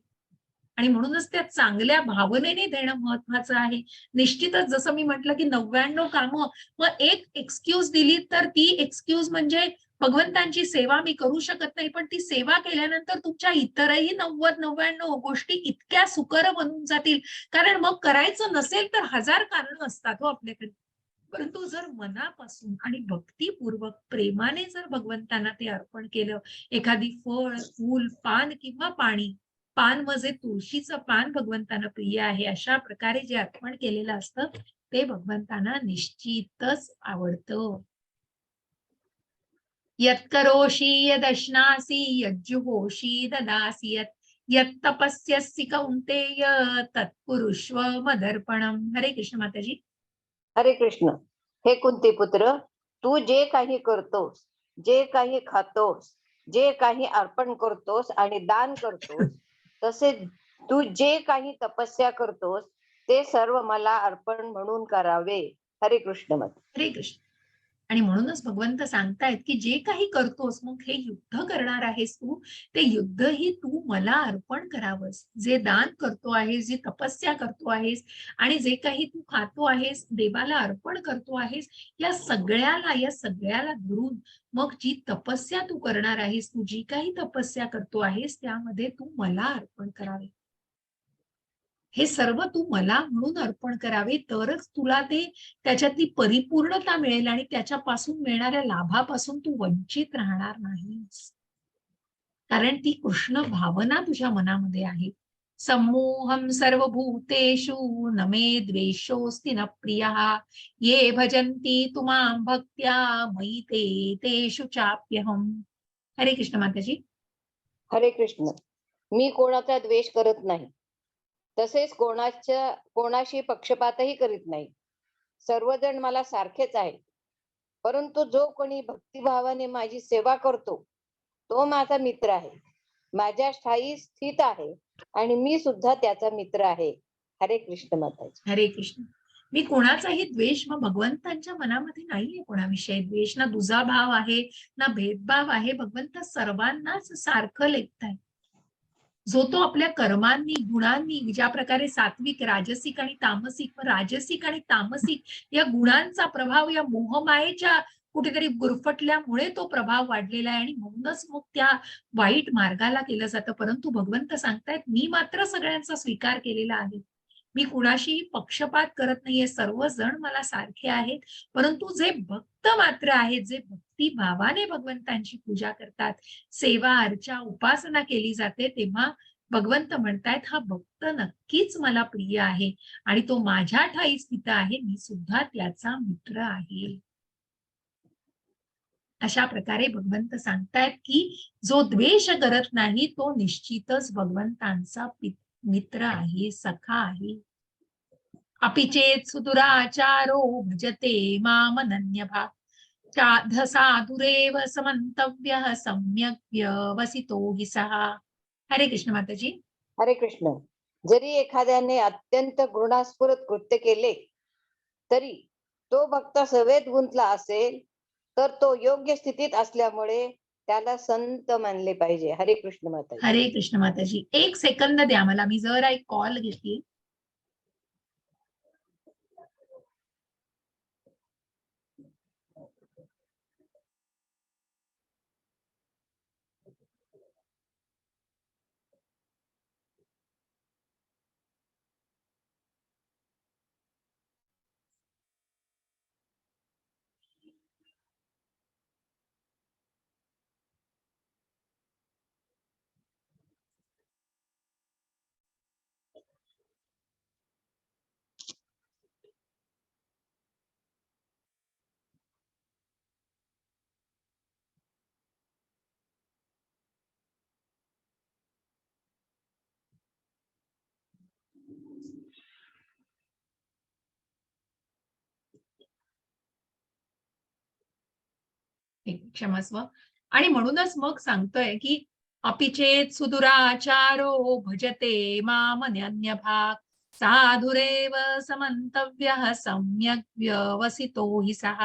आणि म्हणूनच त्या चांगल्या भावनेने देणं महत्वाचं आहे. निश्चितच जसं मी म्हटलं, की 99 कामं, मग एक एक्सक्यूज दिली, तर ती एक्सक्यूज म्हणजे भगवंतांची सेवा मी करू शकत नाही. पण ती सेवा केल्यानंतर तुमच्या इतरही 90-99 गोष्टी इतक्या सुकर बनून जातील. कारण मग करायचं नसेल तर 1000 कारणं असतात हो आपल्याकडे. परंतु जर मनापासून आणि भक्तिपूर्वक प्रेमाने जर भगवंतांना ते अर्पण केलं, एखादी फळ, फूल, पान किंवा पाणी, पान म्हणजे तुळशीचं पान भगवंतांना प्रिय आहे. अशा प्रकारे जे अर्पण केलेलं असतं, ते भगवंतांना निश्चितच आवडतं. यत्करोषि यदश्नासि यज्जुहोषि ददासि यत्तपस्यसि कौन्तेय तत्कुरुष्व मदर्पणम्. हरे कृष्ण माताजी. हरे कृष्ण. हे कुंती पुत्र, तू जे काही करतोस, जे काही खातोस, जे काही अर्पण करतोस आणि दान करतोस, तसे तू जे काही तपस्या करतोस, ते सर्व मला अर्पण म्हणून करावे. हरे कृष्ण माता. हरे कृष्ण. आणि म्हणूनच भगवंत सांगतायत, की जे काही करतोस, मग हे युद्ध करणार आहेस तू, ते युद्ध ही तू मला अर्पण करावंस. जे दान करतो आहेस, जी तपस्या करतो आहेस आणि जे काही तू खातो आहेस, देवाला अर्पण करतो आहेस, या सगळ्याला धरून मग जी तपस्या तू करणार आहेस, तू जी काही तपस्या करतो आहेस, त्यामध्ये तू मला अर्पण करावे. हे सर्व तू मला म्हणून अर्पण करावे, तरच तुला ते त्याच्यातली परिपूर्णता मिळेल आणि त्याच्यापासून मिळणाऱ्या लाभापासून तू वंचित राहणार नाहीस. कारण ती कृष्ण भावना तुझ्या मनामध्ये आहे. सम्मोहम सर्वभूतेषु न मे द्वेषोऽस्ति न प्रियः ये भजन्ति तु मां भक्त्या मयि ते तेषु चाप्यहम्. हरे कृष्ण माताजी. हरे कृष्ण. मी कोणाचा द्वेष करत नाही, तसेच कोणाशी पक्षपातही करीत नाही. सर्वजण मला सारखेच आहेत. परंतु जो कोणी भक्तिभावाने माझी सेवा करतो, तो माझा मित्र आहे, माझ्या ठायी स्थित आहे आणि मी सुद्धा त्याचा मित्र आहे. हरे कृष्ण माताजी. हरे कृष्ण. मी कोणाचाही द्वेष मग भगवंतांच्या मनामध्ये नाहीये कोणाविषयी द्वेष, ना दुजाभाव आहे, ना भेदभाव आहे. भगवंत सर्वांनाच सारखं लेखताय. जो तो आपल्या कर्मांनी, गुणांनी, ज्या प्रकारे सात्विक, राजसिक आणि तामसिक, राजसिक आणि तामसिक या गुणांचा प्रभाव या मोहमायेच्या कुठेतरी गुरफटल्यामुळे तो प्रभाव वाढलेला आहे आणि म्हणूनच मग त्या वाईट मार्गाला केलं जातं. परंतु भगवंत सांगतायत, मी मात्र सगळ्यांचा स्वीकार केलेला आहे. मी कुणाशीही पक्षपात करत नाहीये. सर्वजण मला सारखे आहेत. परंतु जे भक्त मात्र आहेत, जे भक्तिभावाने भगवंतांची पूजा करतात, सेवा, अर्चा, उपासना केली जाते, तेव्हा भगवंत म्हणतायत, हा भक्त नक्कीच मला प्रिय आहे आणि तो माझ्या ठायी स्थित आहे. मी सुद्धा त्याचा मित्र आहे. अशा प्रकारे भगवंत सांगतायत की जो द्वेष करत नाही तो निश्चितच भगवंतांचा मित्र आहे, सखा आहे. अपि चेत सुदुराचारो भजते मामनन्यभाक् साधुरेव समंतव्यः सम्यक् व्यवसितो हि सः. हरे कृष्ण माताजी. हरे कृष्ण. जरी एखाद्याने अत्यंत घृणास्फुरत कृत्य केले तरी तो भक्त सेवेत गुंतला असेल तर तो योग्य स्थितीत असल्यामुळे त्याला संत मानले पाहिजे. हरे कृष्ण माताजी. हरे कृष्ण माताजी. एक सेकंद द्या मला, मी जरा एक कॉल घेतली. क्षमस्व. आणि म्हणूनच मग सांगतोय की अपिचेत सुदुराचारो भजते मामन्यभाक् साधुरेव समंतव्यः सम्यक् व्यवसितो हि सः.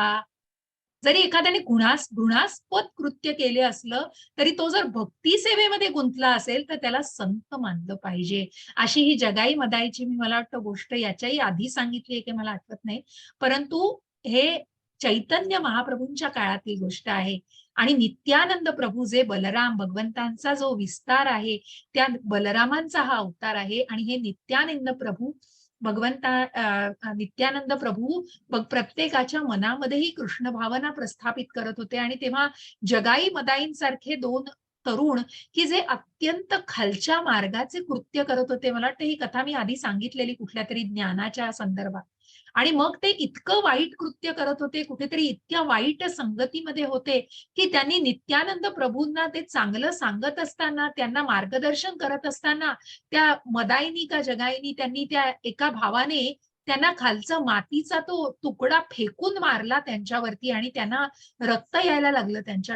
जरी एखाद्याने घृणास्पद कृत्य केले असलं तरी तो जर भक्ती सेवेमध्ये गुंतला असेल तर त्याला संत मानलं पाहिजे. अशी ही जगाई मदाईची मी मला वाटतं गोष्ट याच्याही आधी सांगितली आहे की मला आठवत नाही, परंतु हे चैतन्य महाप्रभूंच्या काळातील गोष्ट आहे. आणि नित्यानंद प्रभू जे बलराम भगवंतांचा जो विस्तार आहे त्या बलरामांचा हा अवतार आहे. आणि हे नित्यानंद प्रभू नित्यानंद प्रभू प्रत्येकाच्या मनामध्येही कृष्ण भावना प्रस्थापित करत होते. आणि तेव्हा जगाई मदाईंसारखे दोन तरुण की जे अत्यंत खालच्या मार्गाचे कृत्य करत होते. मला वाटतं ही कथा मी आधी सांगितलेली कुठल्या तरी ज्ञानाच्या संदर्भात. आणि मग ते इतकं वाईट कृत्य करत होते, कुठेतरी इतक्या वाईट संगतीमध्ये होते की त्यांनी नित्यानंद प्रभूंना ते चांगलं सांगत असताना, त्यांना मार्गदर्शन करत असताना त्या मदाईनी का जगाईनी त्यांनी त्या एका भावाने त्यांना खालचा मातीचा तो तुकडा फेकून मारला त्यांच्यावरती आणि त्यांना रक्त यायला लागलं त्यांच्या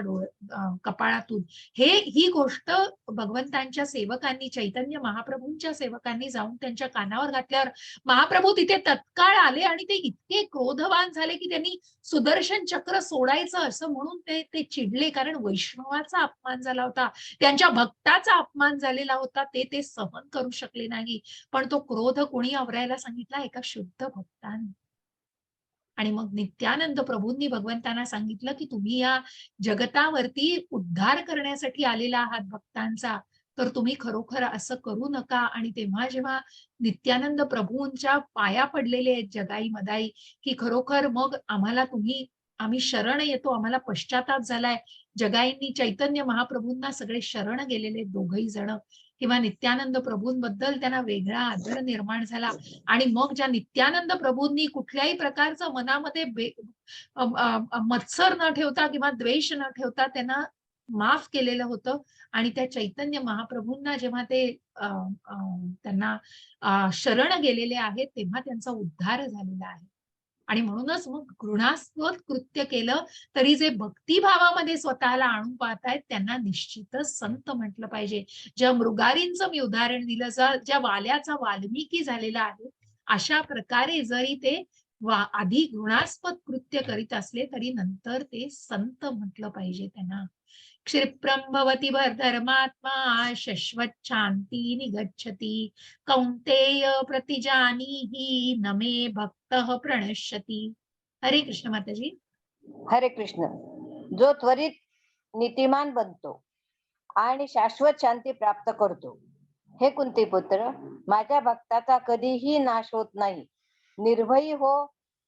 कपाळातून. ही गोष्ट भगवंतांच्या सेवकांनी, चैतन्य महाप्रभूंच्या सेवकांनी जाऊन त्यांच्या कानावर घातल्यावर महाप्रभू तिथे तत्काळ आले आणि ते इतके क्रोधवान झाले की त्यांनी सुदर्शन चक्र सोडायचं असं म्हणून ते चिडले. कारण वैष्णवाचा अपमान झाला होता, त्यांच्या भक्ताचा अपमान झालेला होता, ते सहन करू शकले नाही. पण तो क्रोध कोणी आवरायला सांगितला? एका शुद्ध भक्ताने. आणि मग नित्यानंद प्रभूंनी भगवंतांना सांगितलं की तुम्ही या जगतावरती उद्धार करण्यासाठी आलेला आहात भक्तांचा, तर तुम्ही खरोखर असं करू नका. आणि तेव्हा जेव्हा नित्यानंद प्रभूंच्या पाया पडलेले आहेत जगाई मदाई की खरोखर मग आम्ही शरण येतो, आम्हाला पश्चाताप झालाय. जगाईंनी चैतन्य महाप्रभूंना सगळे शरण गेलेले दोघही जण, किंवा नित्यानंद प्रभूंबद्दल त्यांना वेगळा आदर निर्माण झाला. आणि मग ज्या नित्यानंद प्रभूंनी कुठल्याही प्रकारचं मनामध्ये मत्सर न ठेवता किंवा द्वेष न ठेवता त्यांना माफ केलेलं होतं. आणि त्या चैतन्य महाप्रभूंना जेव्हा ते त्यांना शरण गेलेले आहेत तेव्हा त्यांचा उद्धार झालेला आहे. आणि म्हणूनच मग घृणास्पद कृत्य केलं तरी जे भक्तिभावामध्ये स्वतःला आणून पाहतायत त्यांना निश्चितच संत म्हटलं पाहिजे. ज्या मृगारींचं मी उदाहरण दिलं, ज्या वाल्याचा वाल्मिकी झालेला आहे, अशा प्रकारे जरी ते आधी घृणास्पद कृत्य करीत असले तरी नंतर ते संत म्हटलं पाहिजे त्यांना. क्षिप्रं भवति धर्मात्मा शश्वत शांती निगच्छति कौंतेय प्रतिजानीहि न मे भक्तः प्रणश्यति. हरे कृष्ण माताजी. हरे कृष्ण. जो त्वरित नीतिमान बनतो आणि शाश्वत शांती प्राप्त करतो, हे कुंती पुत्र, माझ्या भक्ताचा कधीही नाश होत नाही. निर्भयी हो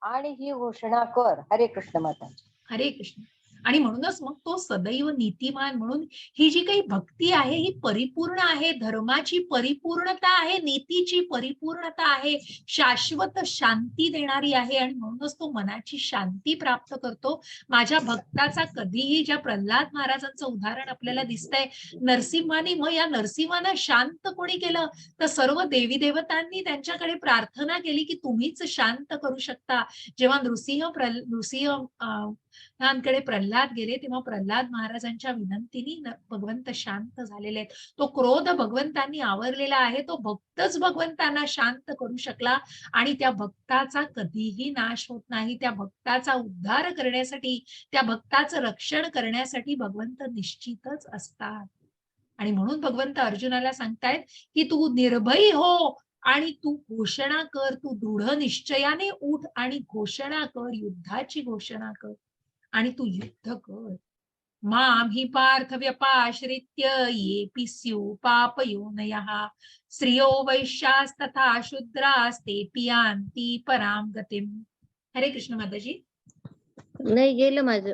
आणि ही घोषणा कर. हरे कृष्ण माता. हरे कृष्ण. आणि म्हणूनच मग तो सदैव नीतिमान म्हणून ही जी काही भक्ती आहे ही परिपूर्ण आहे, धर्माची परिपूर्णता आहे, नीतीची परिपूर्णता आहे, शाश्वत शांती देणारी आहे आणि म्हणूनच तो मनाची शांती प्राप्त करतो. माझ्या भक्ताचा कधीही, ज्या प्रल्हाद महाराजांचं उदाहरण आपल्याला दिसतंय, नरसिंहाने, मग या नरसिंहानं शांत कोणी केलं? तर सर्व देवी देवतांनी त्यांच्याकडे प्रार्थना केली की तुम्हीच शांत करू शकता. जेव्हा नृसिंहांकडे प्रल्हाद गेले तेव्हा प्रल्हाद महाराजांच्या विनंतीने भगवंत शांत झालेले आहेत. तो क्रोध भगवंतांनी आवरलेला आहे, तो भक्तच भगवंतांना शांत करू शकला आणि त्या भक्ताचा कधीही नाश होत नाही. त्या भक्ताचा उद्धार करण्यासाठी, त्या भक्ताचं रक्षण करण्यासाठी भगवंत निश्चितच असतात. आणि म्हणून भगवंत अर्जुनाला सांगतायत की तू निर्भयी हो आणि तू घोषणा कर, तू दृढ निश्चयाने उठ आणि घोषणा कर, युद्धाची घोषणा कर आणि तू युद्ध कर. मां हि पार्थ व्यपाश्रित्य येऽपि स्युः पापयोनयः स्त्रियो वैश्यास्तथा शूद्रास्तेऽपि यान्ति परां गतिम्. हरे कृष्ण माताजी. नाही गेलं माझं.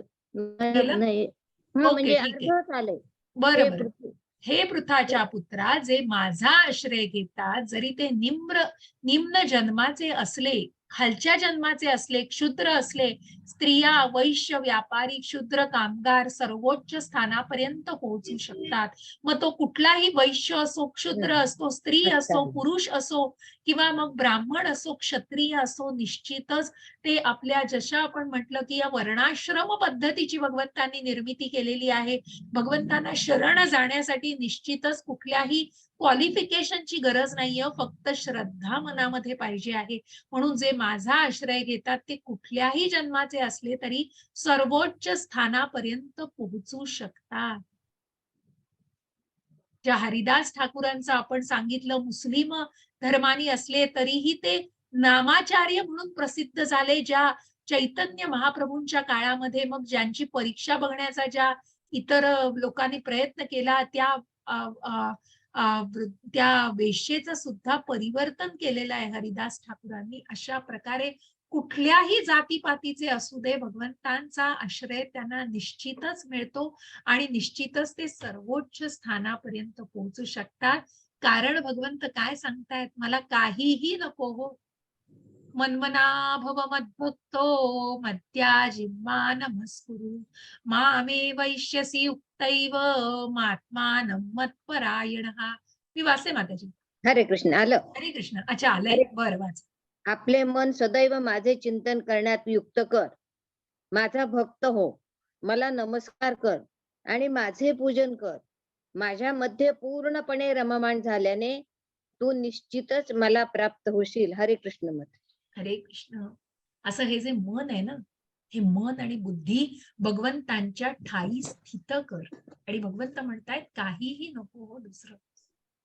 गेलं? नाही. हा, ओके, म्हणजे ठीक आहे. अर्धच आलंय. बरं हे बरं. पृथ्वी- हे पृथाच्या पुत्रा, जे माझा आश्रय घेतात, जरी ते निम्न जन्माचे असले, खालच्या जन्माचे असले, क्षुद्र असले, स्त्रिया, वैश्य, व्यापारी, क्षुद्र कामगार सर्वोच्च स्थानापर्यंत पोहोचू शकतात. मग तो कुठलाही वैश्य असो, क्षुद्र असतो, स्त्री असो, पुरुष असो किंवा मग ब्राह्मण असो, क्षत्रिय असो, निश्चितच ते आपल्या, जशा आपण म्हटलं की या वर्णाश्रम पद्धतीची भगवंतांनी निर्मिती केलेली आहे. भगवंतांना शरण जाण्यासाठी निश्चितच कुठल्याही क्वालिफिकेशनची गरज नाहीये, फक्त श्रद्धा मनामध्ये पाहिजे आहे. म्हणून जे माझा आश्रय घेतात ते कुठल्याही जन्माचे असले तरी सर्वोच्च स्थानापर्यंत पोहोचू शकतात. ज्या हरिदास ठाकूरांचं आपण सांगितलं, मुस्लिम धर्मानी असले तरीही ते नामाचार्य म्हणून प्रसिद्ध झाले. ज्या चैतन्य महाप्रभूंच्या काळामध्ये मग ज्यांची परीक्षा बघण्याचा ज्या इतर लोकांनी प्रयत्न केला, त्या वेश्येचं सुद्धा परिवर्तन केलेलं आहे हरिदास ठाकूरांनी. अशा प्रकारे कुठल्याही जातीपातीचे असू दे, भगवंतांचा आश्रय त्यांना निश्चितच मिळतो आणि निश्चितच ते सर्वोच्च स्थानापर्यंत पोहोचू शकतात. कारण भगवंत काय सांगतायत, मला काहीही नको हो, मन्मना भव मद्भक्तो मद्याजिह्वा नमस्कुरु मामे वैश्यसि उक्तैव मात्मानं मत्परायणः. मी वाचते माताजी. हरे कृष्ण. आलं. हरे कृष्ण. अच्छा, आलंय. बरं, वाच. आपले मन सदैव माझे चिंतन करण्यात युक्त कर. माझा भक्त हो, मला नमस्कार कर आणि माझे पूजन कर. माझ्या मध्ये पूर्णपणे रममाण झाल्याने तू निश्चितच मला प्राप्त होशील. हरे कृष्ण. मत हरे कृष्ण. असं हे जे मन आहे ना, हे मन आणि बुद्धी भगवंतांच्या ठाई स्थित कर. आणि भगवंत म्हणतायत काहीही नको हो दुसरं,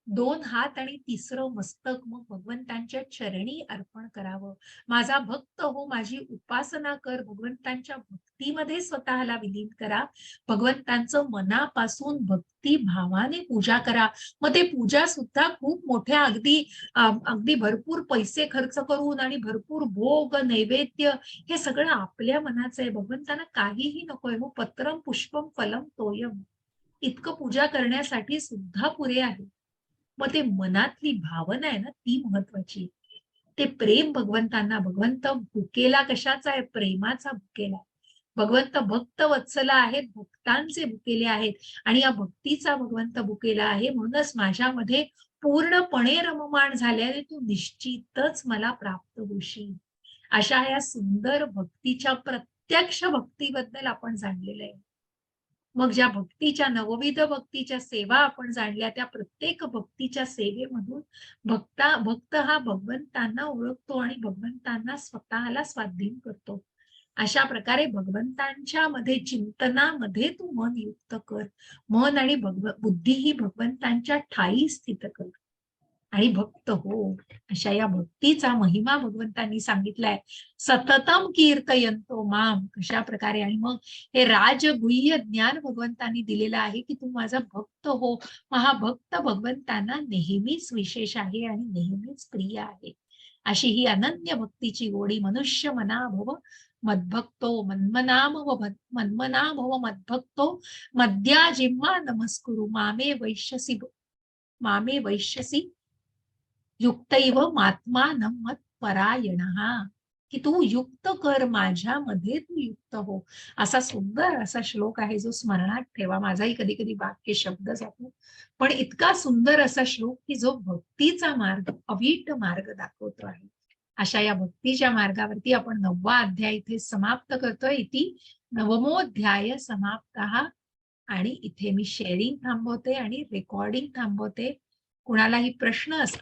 2 हात आणि तिसरं मस्तक मग भगवंतांच्या चरणी अर्पण करावं. माझा भक्त हो, माझी उपासना कर, भगवंतांच्या भक्तीमध्ये स्वतःला विलीन करा. भगवंतांचं मनापासून भक्ती भावाने पूजा करा. मग ते पूजा सुद्धा खूप मोठ्या अगदी भरपूर पैसे खर्च करून आणि भरपूर भोग नैवेद्य हे सगळं आपल्या मनाचं आहे. भगवंतांना काहीही नकोय हो. पत्रम पुष्पम फलम तोयम इतकं पूजा करण्यासाठी सुद्धा पुरे आहे. मग ते मनातली भावना आहे ना, ती महत्वाची. ते प्रेम भगवंतांना, भगवंत भुकेला कशाचा आहे? प्रेमाचा भुकेला. भगवंत भक्त वत्सला आहेत, भक्तांचे भुकेले आहेत आणि या भक्तीचा भगवंत भुकेला आहे. म्हणूनच माझ्यामध्ये पूर्णपणे रममाण झाल्याने तू निश्चितच मला प्राप्त होशील. अशा या सुंदर भक्तीच्या, प्रत्यक्ष भक्तीबद्दल आपण जाणलेलं आहे. मग ज्या भक्तीच्या, नवविध भक्तीच्या सेवा आपण जाणल्या, त्या प्रत्येक भक्तीच्या सेवेमधून भक्त हा भगवंतांना ओळखतो आणि भगवंतांना स्वतःला स्वाधीन करतो. अशा प्रकारे भगवंतांच्या मध्ये, चिंतनामध्ये तू मन युक्त कर. मन आणि बुद्धी ही भगवंतांच्या ठाई स्थित कर आणि भक्त हो. अशा या भक्तीचा महिमा भगवंतांनी सांगितलाय. सततम कीर्तयंतो माम, कशा प्रकारे. आणि मग हे राजगुह्य ज्ञान भगवंतांनी दिलेलं आहे की तू माझा भक्त हो. हा भक्त भगवंतांना नेहमीच विशेष आहे आणि नेहमीच प्रिय आहे. अशी ही अनन्य भक्तीची गोडी मनुष्य मना भव मद्भक्तो मन्मना भव मद्भक्तो मद्या जिम्मा नमस्कुरु मामे वैश्यसि युक्तैव मात्मानं मत्परायणः, की तू युक्त कर माझ्यामध्ये, तू युक्त हो. असा सुंदर असा श्लोक आहे जो स्मरणात ठेवा. माझाही कधी कधी वाक्य शब्द जातो, पण इतका सुंदर असा श्लोक की जो भक्तीचा मार्ग, अवीट मार्ग दाखवतो आहे. अशा या भक्तीच्या मार्गावरती आपण 9वा अध्याय इथे समाप्त करतोय. इति 9मोऽध्याय समाप्तः. आणि इथे मी शेअरिंग थांबवते आणि रेकॉर्डिंग थांबवते. कुणालाही प्रश्न असतील